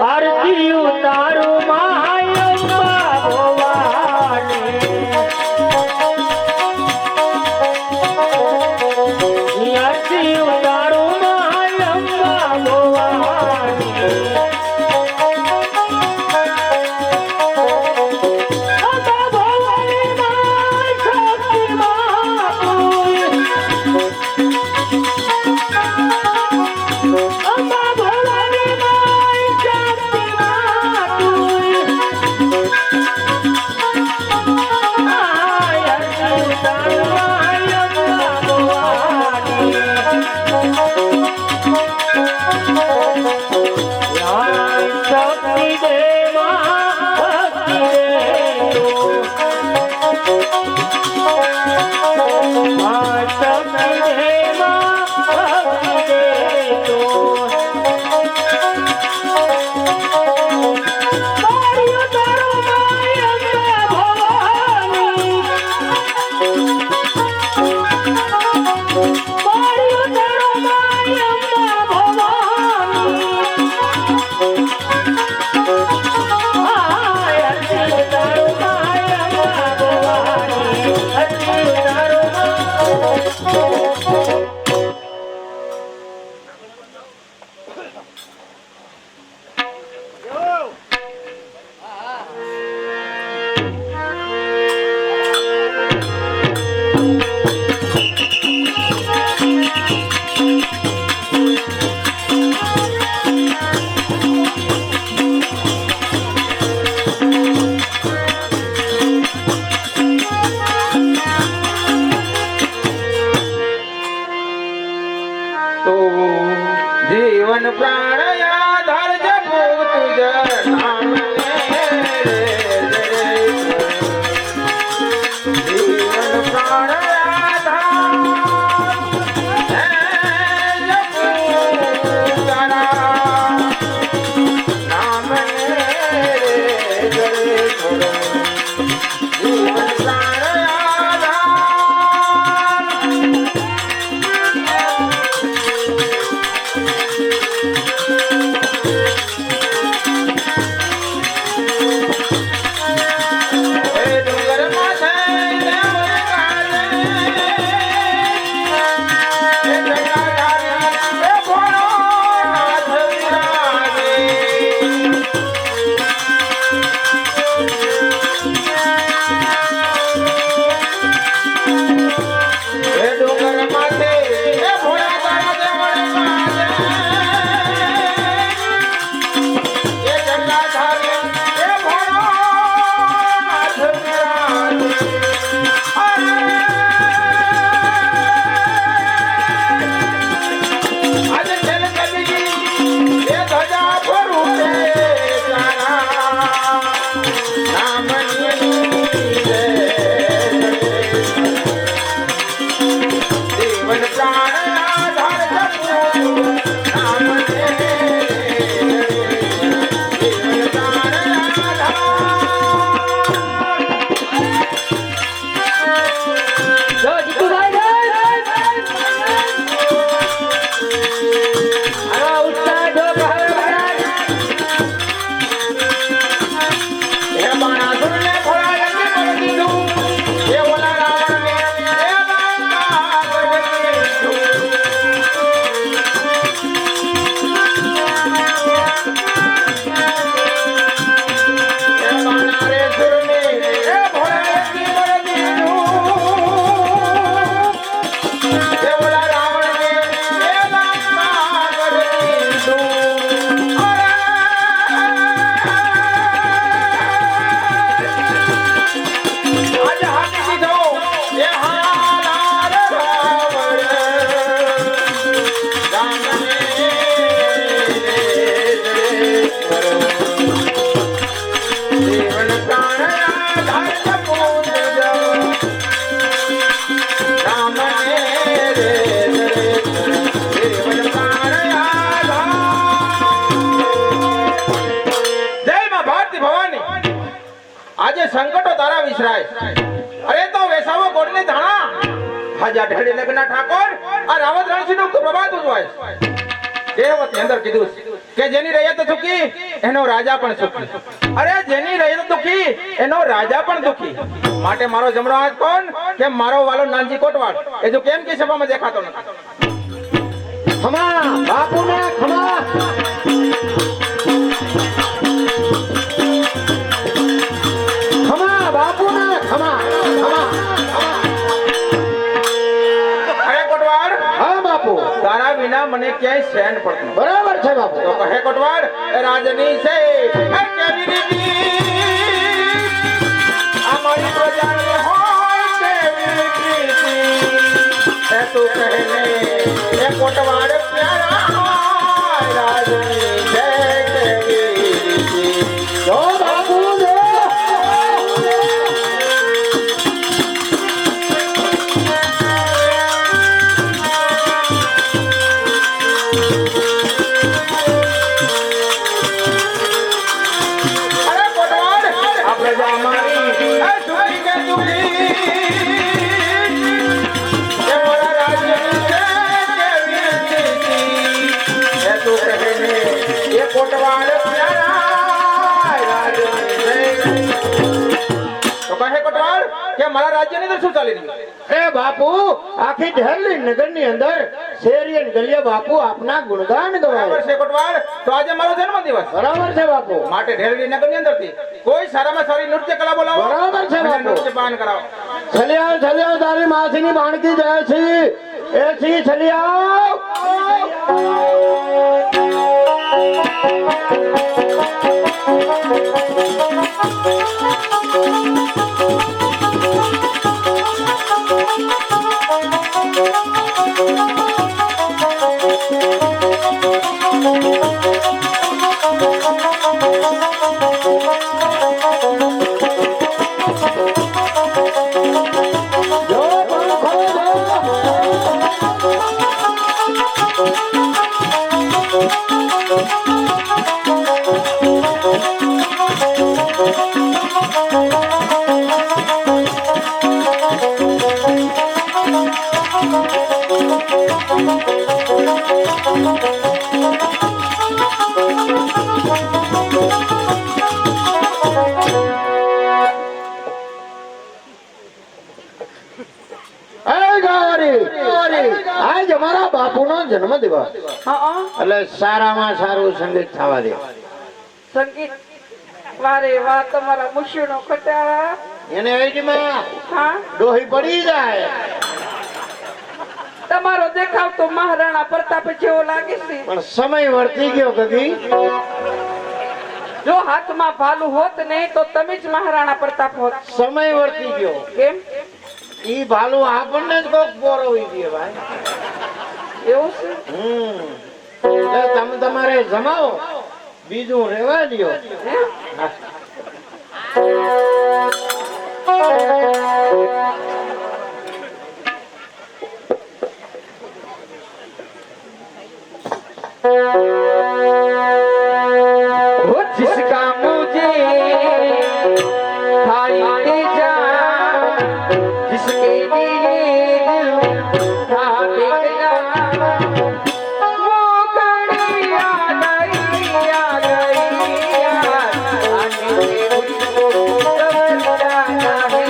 આરતી ઉતારું માં અંબા ભોળા નામ જીવન પ્રાણ આધાર હે જપું તારા નામ જીવન પ્રાણ જો જીતુભાઈ આવા ઉત્સાહ જો ભાવે મહારાજ હે બાણાસુરને ફળાયને પર દીધું હે ઓલા રાવણને હે બાણા કરી દીધું હે બાણા રે સુરને હે ફળાયને પર દીધું હે ઓલા રાવણને હે બાણા કરી દીધું આજે હાથી દીધો એ હાલાર રાવણ રામને જીવન પ્રાણ આધાર જપું રામને જીવન પ્રાણ આધાર જય માં ભારતી ભવાની આજે સંકટો તારા વિસરાય અરે તો વેસાવો ગોળને ધાણા હાજા ઢેડી લગ્ન ઠાકોર આ રાવત રણસિંહ નું પ્રભાત ઉજવાય દેવતી અંદર કીધું કે જેની રૈયત સુખી એનો રાજા પણ સુખી અરે જેની રૈયત દુખી એનો રાજા પણ દુખી માટે મારો જમણો હાથ કોણ કે મારો વાલો નાનજી કોટવાળ એ જો કેમ કે સભામાં દેખાતો નથી ખમા બાપુને ખમા ખમા બાપુને ખમા ખમા અરે કોટવાળ હા બાપુ તારા વિના મને ક્યાંય સહેન પડતું નથી. બરાબર છે બાપુ તો કહે કોટવાળ એ રાજની છે એ કેવી રીતિ આ મારી પ્રજાની હોય કેવી પ્રીતિ એ તું કહે ને એ કોટવાળ પ્યારા હોય રાજની છે કેવી રીતિ જો બાપુ જો અરે કોટવાળ આ પ્રજા મારી એ સુખી કે દુખી એ મારા રાજ્યની છે કેવી રીતિ એ તું કહે ને એ કોટવાળ પ્યારા રાજની છે તો કહે કોટવાળ કે મારા રાજ્યની અંદર શું ચાલી રહ્યું છે? એ બાપુ આખી ઢેરલી નગરની અંદર શેરી અને ગલીએ બાપુ આપના ગુણગાન બરાબર ગવાય છે કોટવાળ તો આજે મારો જન્મદિવસ બરાબર છે બાપુ માટે ઢેરડી નગરની અંદરથી કોઈ સારામાં સારી નૃત્ય કલા બોલાવો બરાબર છે અને બાપુ. નૃત્ય પાન કરાવો છલિયાવ તારી માસીની બાણકી જાય છે એ છી છલિયાવ આજ અમારા બાપુનો જન્મ દિવસ હા એટલે સારામાં સારું સંગીત થવા દે. સંગીત વારે વાહ તમારા મુશીનો કટાળા એને એજમાં હા ડોહી પડી જાય. તમારો દેખાવ તો મહારાણા પ્રતાપ જેવો લાગે છે પણ સમય વર્તી ગયો કદી. જો હાથમાં ભાલું હોત ને તો તમે જ મહારાણા પ્રતાપ હોત. સમય વર્તી ગયો. કેમ ઈ ભાલું આપણને જ કોક બોરવી દે ભાઈ. એવું છે એટલે તમે તમારે જમાવો, બીજું રેવા દ્યો. હે? वो जिसका मुझे खाई जा, जिसके लिए दिल था गया, वो घड़ी आ गई यार, आने से मुझको कब जाना है,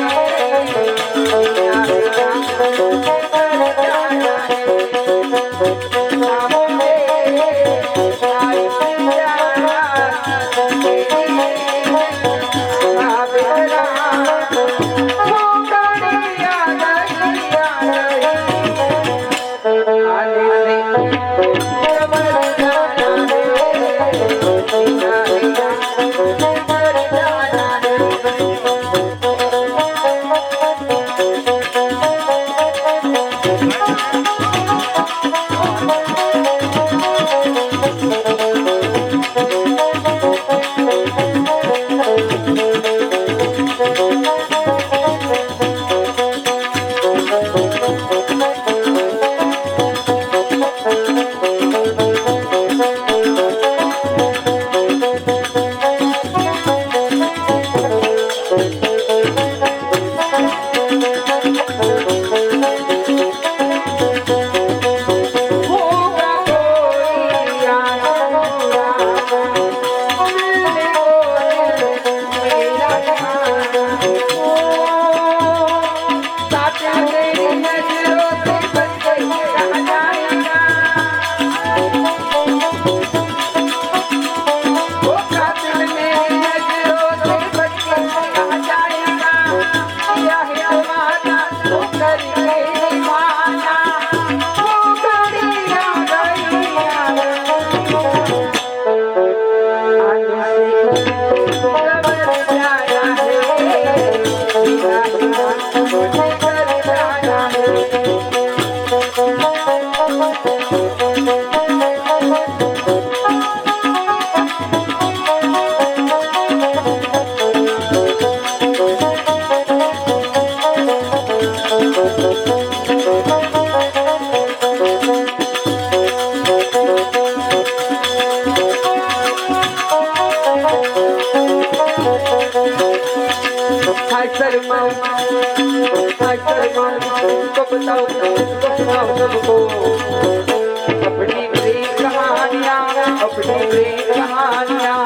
अपनी प्रेम कहानियां, अपनी प्रेम कहानियां,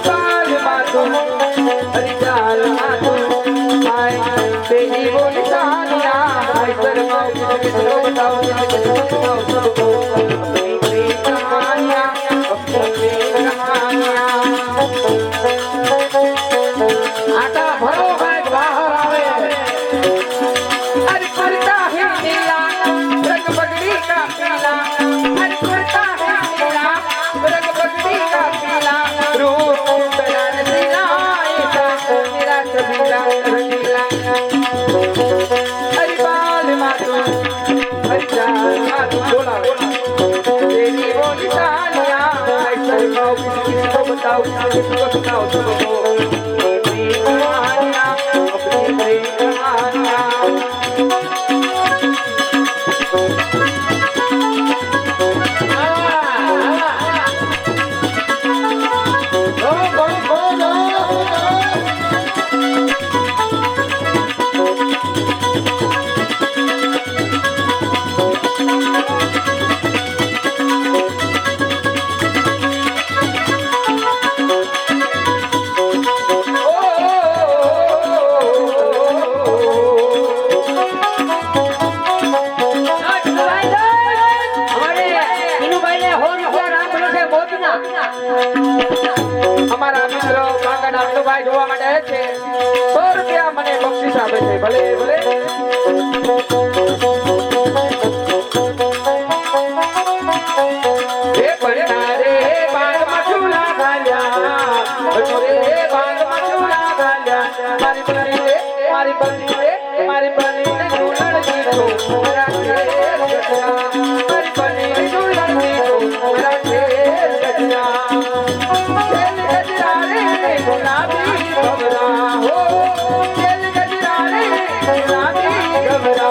साल बातों हरिचाल बातों, हाय तेरी वो निशानियां, हाय शर्माओ किसको बताओ सबको, अपनी प्रेम कहानियां, अपनी प्रेम कहानियां. आटा भरो है बाहर आवे, अरे करता है नीला रंग पगड़ी का पीला, अरे करता है नीला रंग पगड़ी का पीला, रूप तेरा नसीला ऐसा मेरा सबीला रंगीला, अरे बाल मातू अरे चाल मातू बोला तेरी वो निशानियां, ऐसा बताओ किसको बताओ किसको बताओ सबको, अपनी कहानियां, अपनी कहानियां. અમારા મિત્ર કાકા નામભાઈ જોવા માટે આવે છે 100 રૂપિયા મને બક્ષિસ આપે છે ભલે ભલે હે પડના રે બાગ મચુલા ગાલ્યા રે બાગ મચુલા ગાલ્યા મારી બની રે મારી બની રે મારી બની રે ઝૂલણ દીધો મારા ઘેર ગજરા મારી બની રે ઝૂલણ દીધો મારા ઘેર ગજરા ખેલ ગજરા રે ગુલાબી ગબરા હો ખેલ ગજરા રે ગુલાબી ગબરા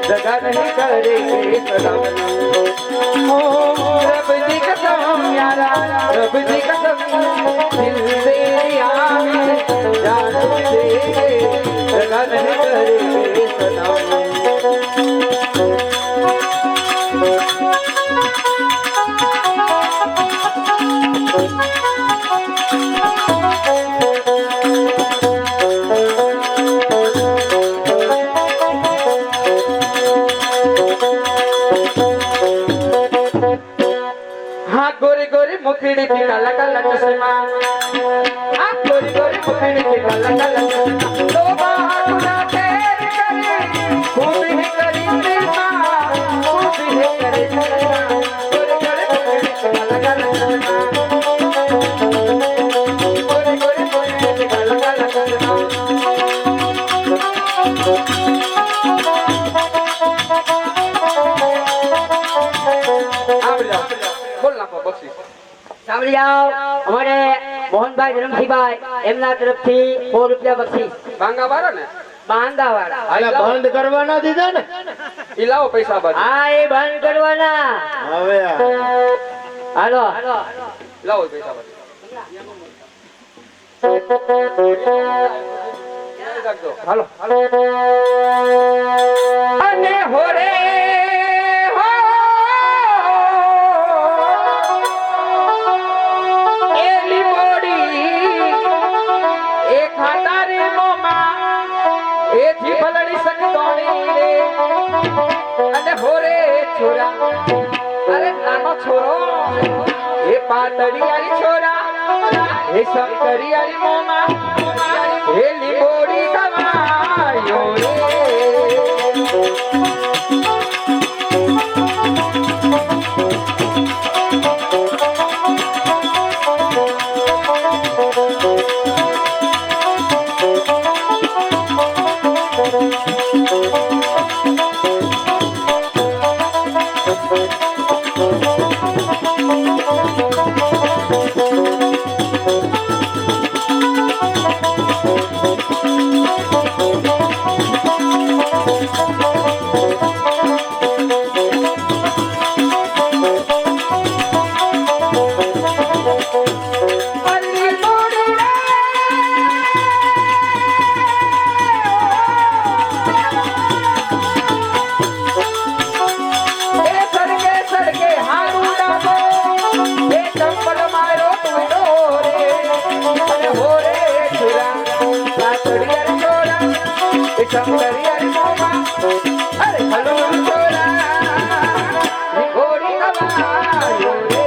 दगा नहीं करेंगे सलाम ओ रब दी कसम यारा रब दी कसम दिल दे आवे जान दे दगा नहीं करेंगे सलाम मुखड़ी पे काला काला चश्मा गोरी गोरी मुखड़ी पे काला काला चश्मा तो बाहुना तेर करे खूब ही करी निर्मा खूब ही करे निर्मा गोरी गोरी मुखड़ी पे काला काला चश्मा गोरी गोरी मुखड़ी पे काला काला चश्मा સાંભળી જાઓ. બોલ નાખો બક્ષીસ. સાંભળી જાઓ અમારે મોહનભાઈ ધરમસિંહભાઈ એમના તરફથી 100 રૂપિયા બક્ષીસ ભાંગા વાળો ને બાંધા વાળા આલા બંધ કરવાના દીધા ને ઈ લાવો પૈસા બાજુ. હા એ બંધ કરવાના હવે હાલો લાવો ઈ પૈસા બાજુ. રાખજો. હાલો અને હોરે હો એલી બોડી એ ખાતારી મોમાં એ જીભલડી સકદોણી રે અને હોરે છોરા અરે નાનો છોરો એ પાતળિયારી છોરા એ શંકરિયારી મોમાં એ લીંબોડી ગવાયો રે અરે હલો છોરા ઘોડી ગવાયો રે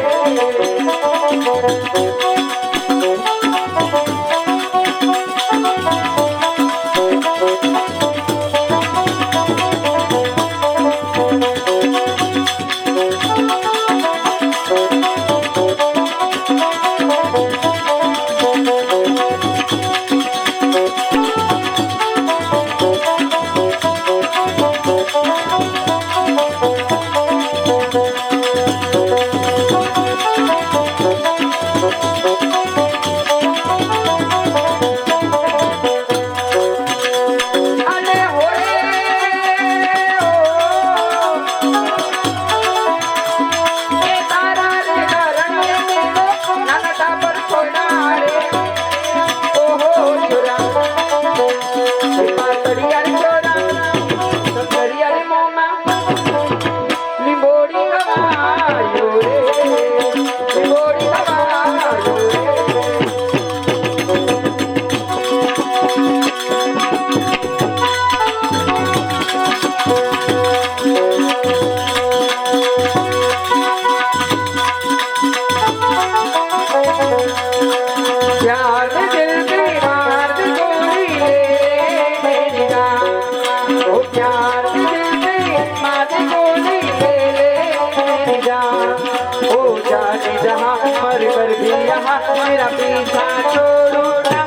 मेरा पीछा छोड़ो ना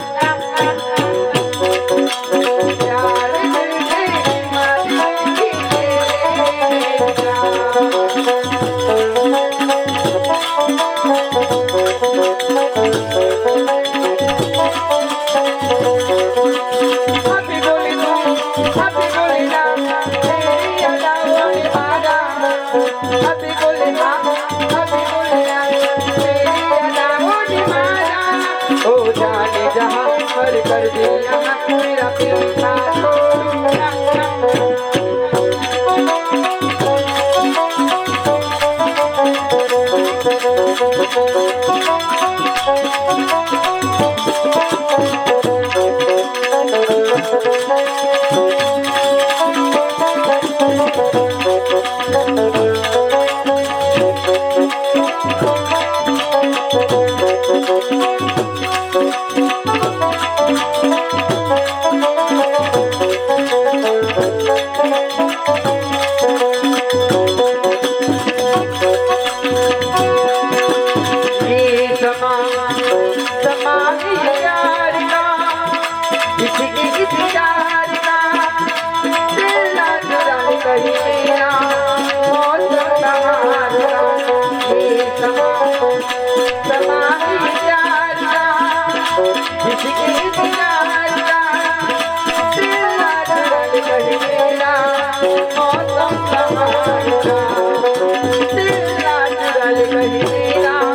प्यार दिल से मारी अभी बोली तू अभी बोली ना तेरी अदाओं ने मारा अभी बोली ना अभी बोली ना तेरी अदाओं ने मारा ओ जाने जहां पर कर दिया मेरा पीछा छोड़ो ना કહીના મોસમ તમારા દિલના ચુરાય કહીના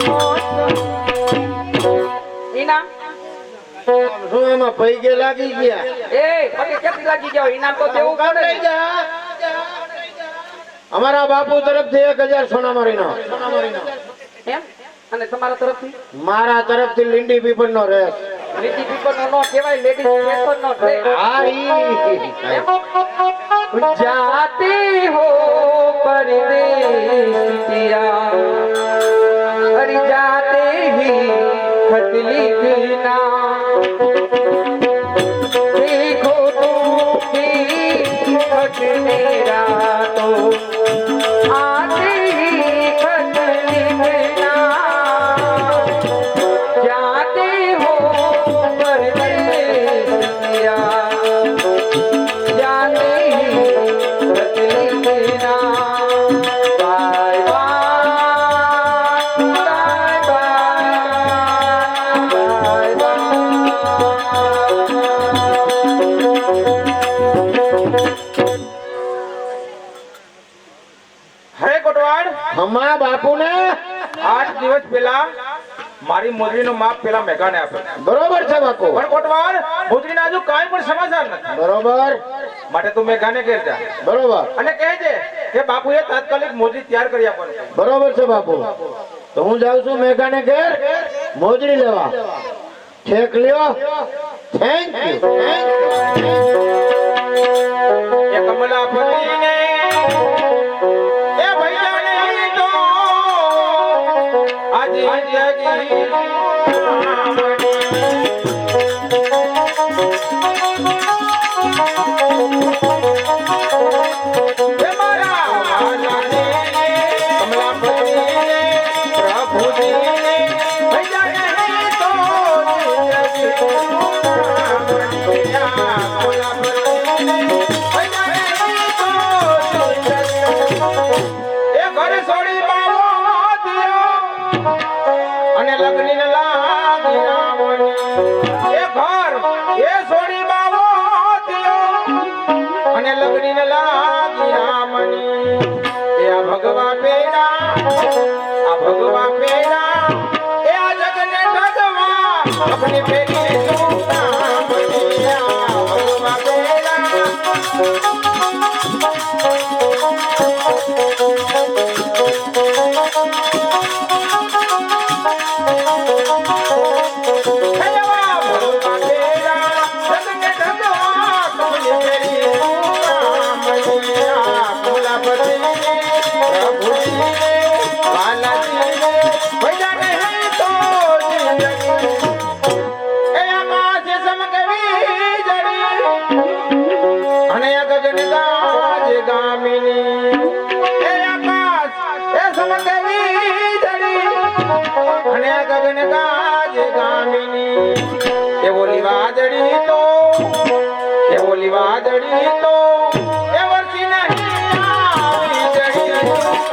મોસમ ઇનામ શું એમાં પૈકે લાગી ગયા? એ પગે ક્યાંથી લાગી જાવ ઇનામ તો દેવું પડે ને. અમારા બાપુ તરફથી 1000 સોનામરીનો. એમ અને તમારા તરફથી મારા તરફથી લીંડી પીપળ નો રેસ. લીટી પીપળનો નો કહેવાય લેડીઝ ફેશનનો ડ્રેસ. जाते हो परदेश पिया अरे जाते ही खत लिखना देखो तुम्हें खत मेरा तो आते ही खत लिखना जाते हो परदेश पिया जाते ही खत लिखना बाय बाय बाय હરે કોટવાડ અમારા બાપુને 8 દિવસ પહેલા મારી મોજરીનો માપ પેલા મેઘાને આપ્યો. બરોબર છે બાપુ. પણ કોટવાડ મોજરીના હજુ કાંઈ પણ સમાચાર નથી. બરોબર માટે તું મેઘાને ઘેર જા બરોબર અને કહેજે કે બાપુએ તાત્કાલિક મોજરી તૈયાર કરી આપવાની છે. બરોબર છે બાપુ. તો હું જાઉં છું મેઘાને ઘેર મોજડી લેવા. ઠેક લ્યો. Thank you. એ કમલાપતિને એ ભૈયાને તો આજે જગી હે મારા વાલાને કમલાપતિને પ્રભુજીને ભૈયાને તો જગી એ ઘર છોડી બાવો દિયો અને લગ્ન લાગી રામણી. એ ઘર એ છોડી બાવો દિયો અને લગ્ન લાગી રામણી. એ આ ભગવા પેડા આ ભગવા પેડા એ આ જગને ઠગવા अपनी फेरी सुना बनिया भगवा पेड़ा વાદળી તો એ વર્ષી નહીં આવી જડી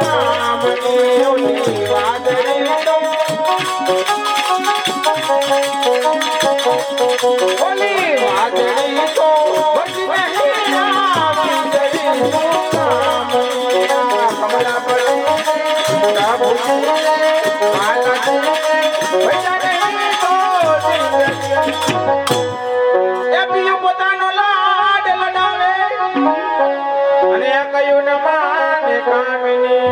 કામની ઓલી વાદળી તો ઓલી વાદળી તો વર્ષી નહીં આવી જડી કામની કમલા પર પોતાનો લાડ લડાવે અને કયું ન માને કામિની.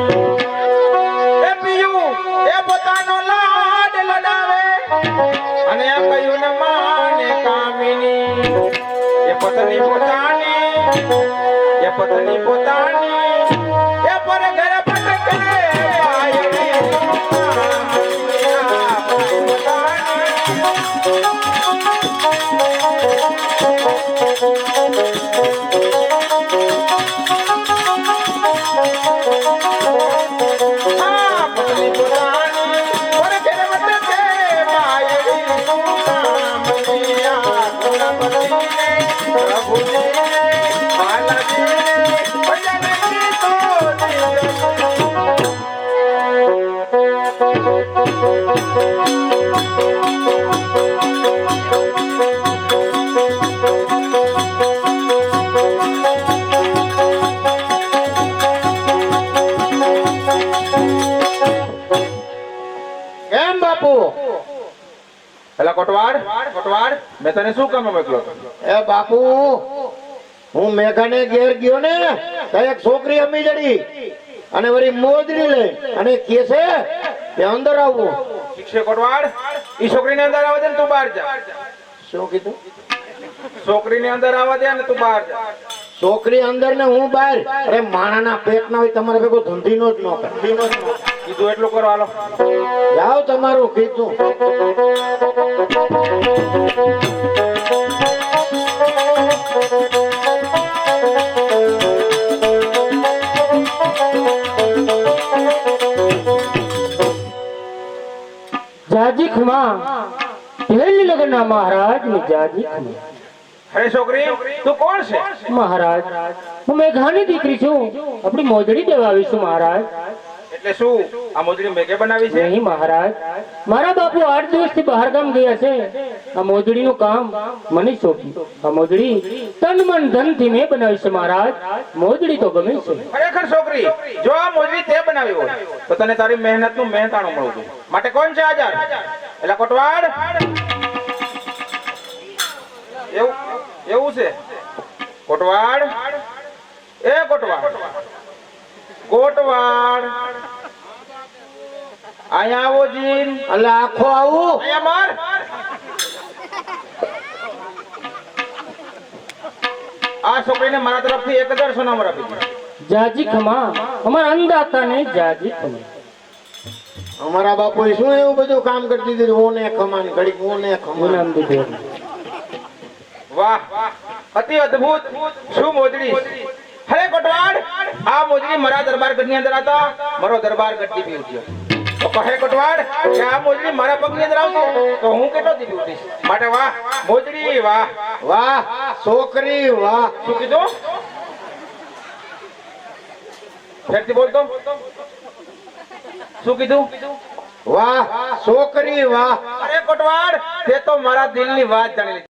એ પિયું એ પોતાનો લાડ લડાવે અને કયું ન માને કામિની. એ પત્ની પોતાની એ પર ઘર પટકે પાયડી પ્રભુ એલા કોટવાડ કોટવાડ મેં તને શું કામ મોકલ્યો હતો? એ બાપુ હું મેઘાને ઘેર ગયો ને તો એક છોકરી અમી જડી અને વળી મોજડી લે અને કે છે કે અંદર આવવું. ઠીક છે કોટવાડ, ઈ છોકરીને અંદર આવવા દે ને તું બહાર જા. શું કીધું? છોકરીને અંદર આવવા દે ને તું બહાર જા. છોકરી અંદર ને હું બહાર? અરે માણાના પેટ ના હોય તમારે ભેગો ધંધીનો જ ન કરે. કીધું એટલું કરો હાલો. જાઓ તમારું કીધું. જાજી ખમા પહેલી લગ્નના મહારાજ ની જાજી ખમા. અરે છોકરી તું કોણ છે? મહારાજ હું મેઘાની દીકરી છું. આપણી મોજડી દેવા આવીશું મહારાજ. એટલે શું આ મોજડી મેઘે બનાવી છે? નહીં મહારાજ, મારા બાપુ 8 દિવસથી બહાર ગામ ગયા છે. આ મોજડીનું કામ મને સોંપ્યું. આ મોજડી તન મન ધન થી મેં બનાવી છે મહારાજ. મોજડી તો ગમે છે. ખરેખર છોકરી, જો આ મોજડી તે બનાવી હોય તો તને તારી મહેનત નું મહેનતાણું મળવું જોઈએ. માટે કોણ છે આજાદ? એલા કોટવાડ, એવું એવું છે? કોટવાડ, એ કોટવાડ, કોટવાડ અહીંયા આવો જીન. એટલે આખો આવું? અહીંયા માર. આ છોકરીને મારા તરફથી 1000 સોનામર આપી દે. જાજી ખમા અમારા અંદાતા ને જાજી ખમા. અમારા બાપુએ શું એવું બધું કામ કરી દીધું? ઓને ખમાન ઘડીક ઓને હું ખમાન. નામ દીધું. વાહ, અતિ અદ્ભુત. શું મોજડી! અરે કોટવાડ, આ મોજડી મારા દરબારગઢની અંદર હતા, મારો દરબારગઢ દીપી ઉઠ્યો. તો કહે કોટવાડ કે આ મોજડી મારા પગની અંદર આવતો તો હું કેટલો દીપી ઉઠીશ. માટે વાહ મોજડી, વાહ. વાહ છોકરી વાહ. શું કીધું? ફેરથી બોલતો. શું કીધું? વાહ છોકરી વાહ. અરે કોટવાડ, તે તો મારા દિલની વાત જાણી લીધી.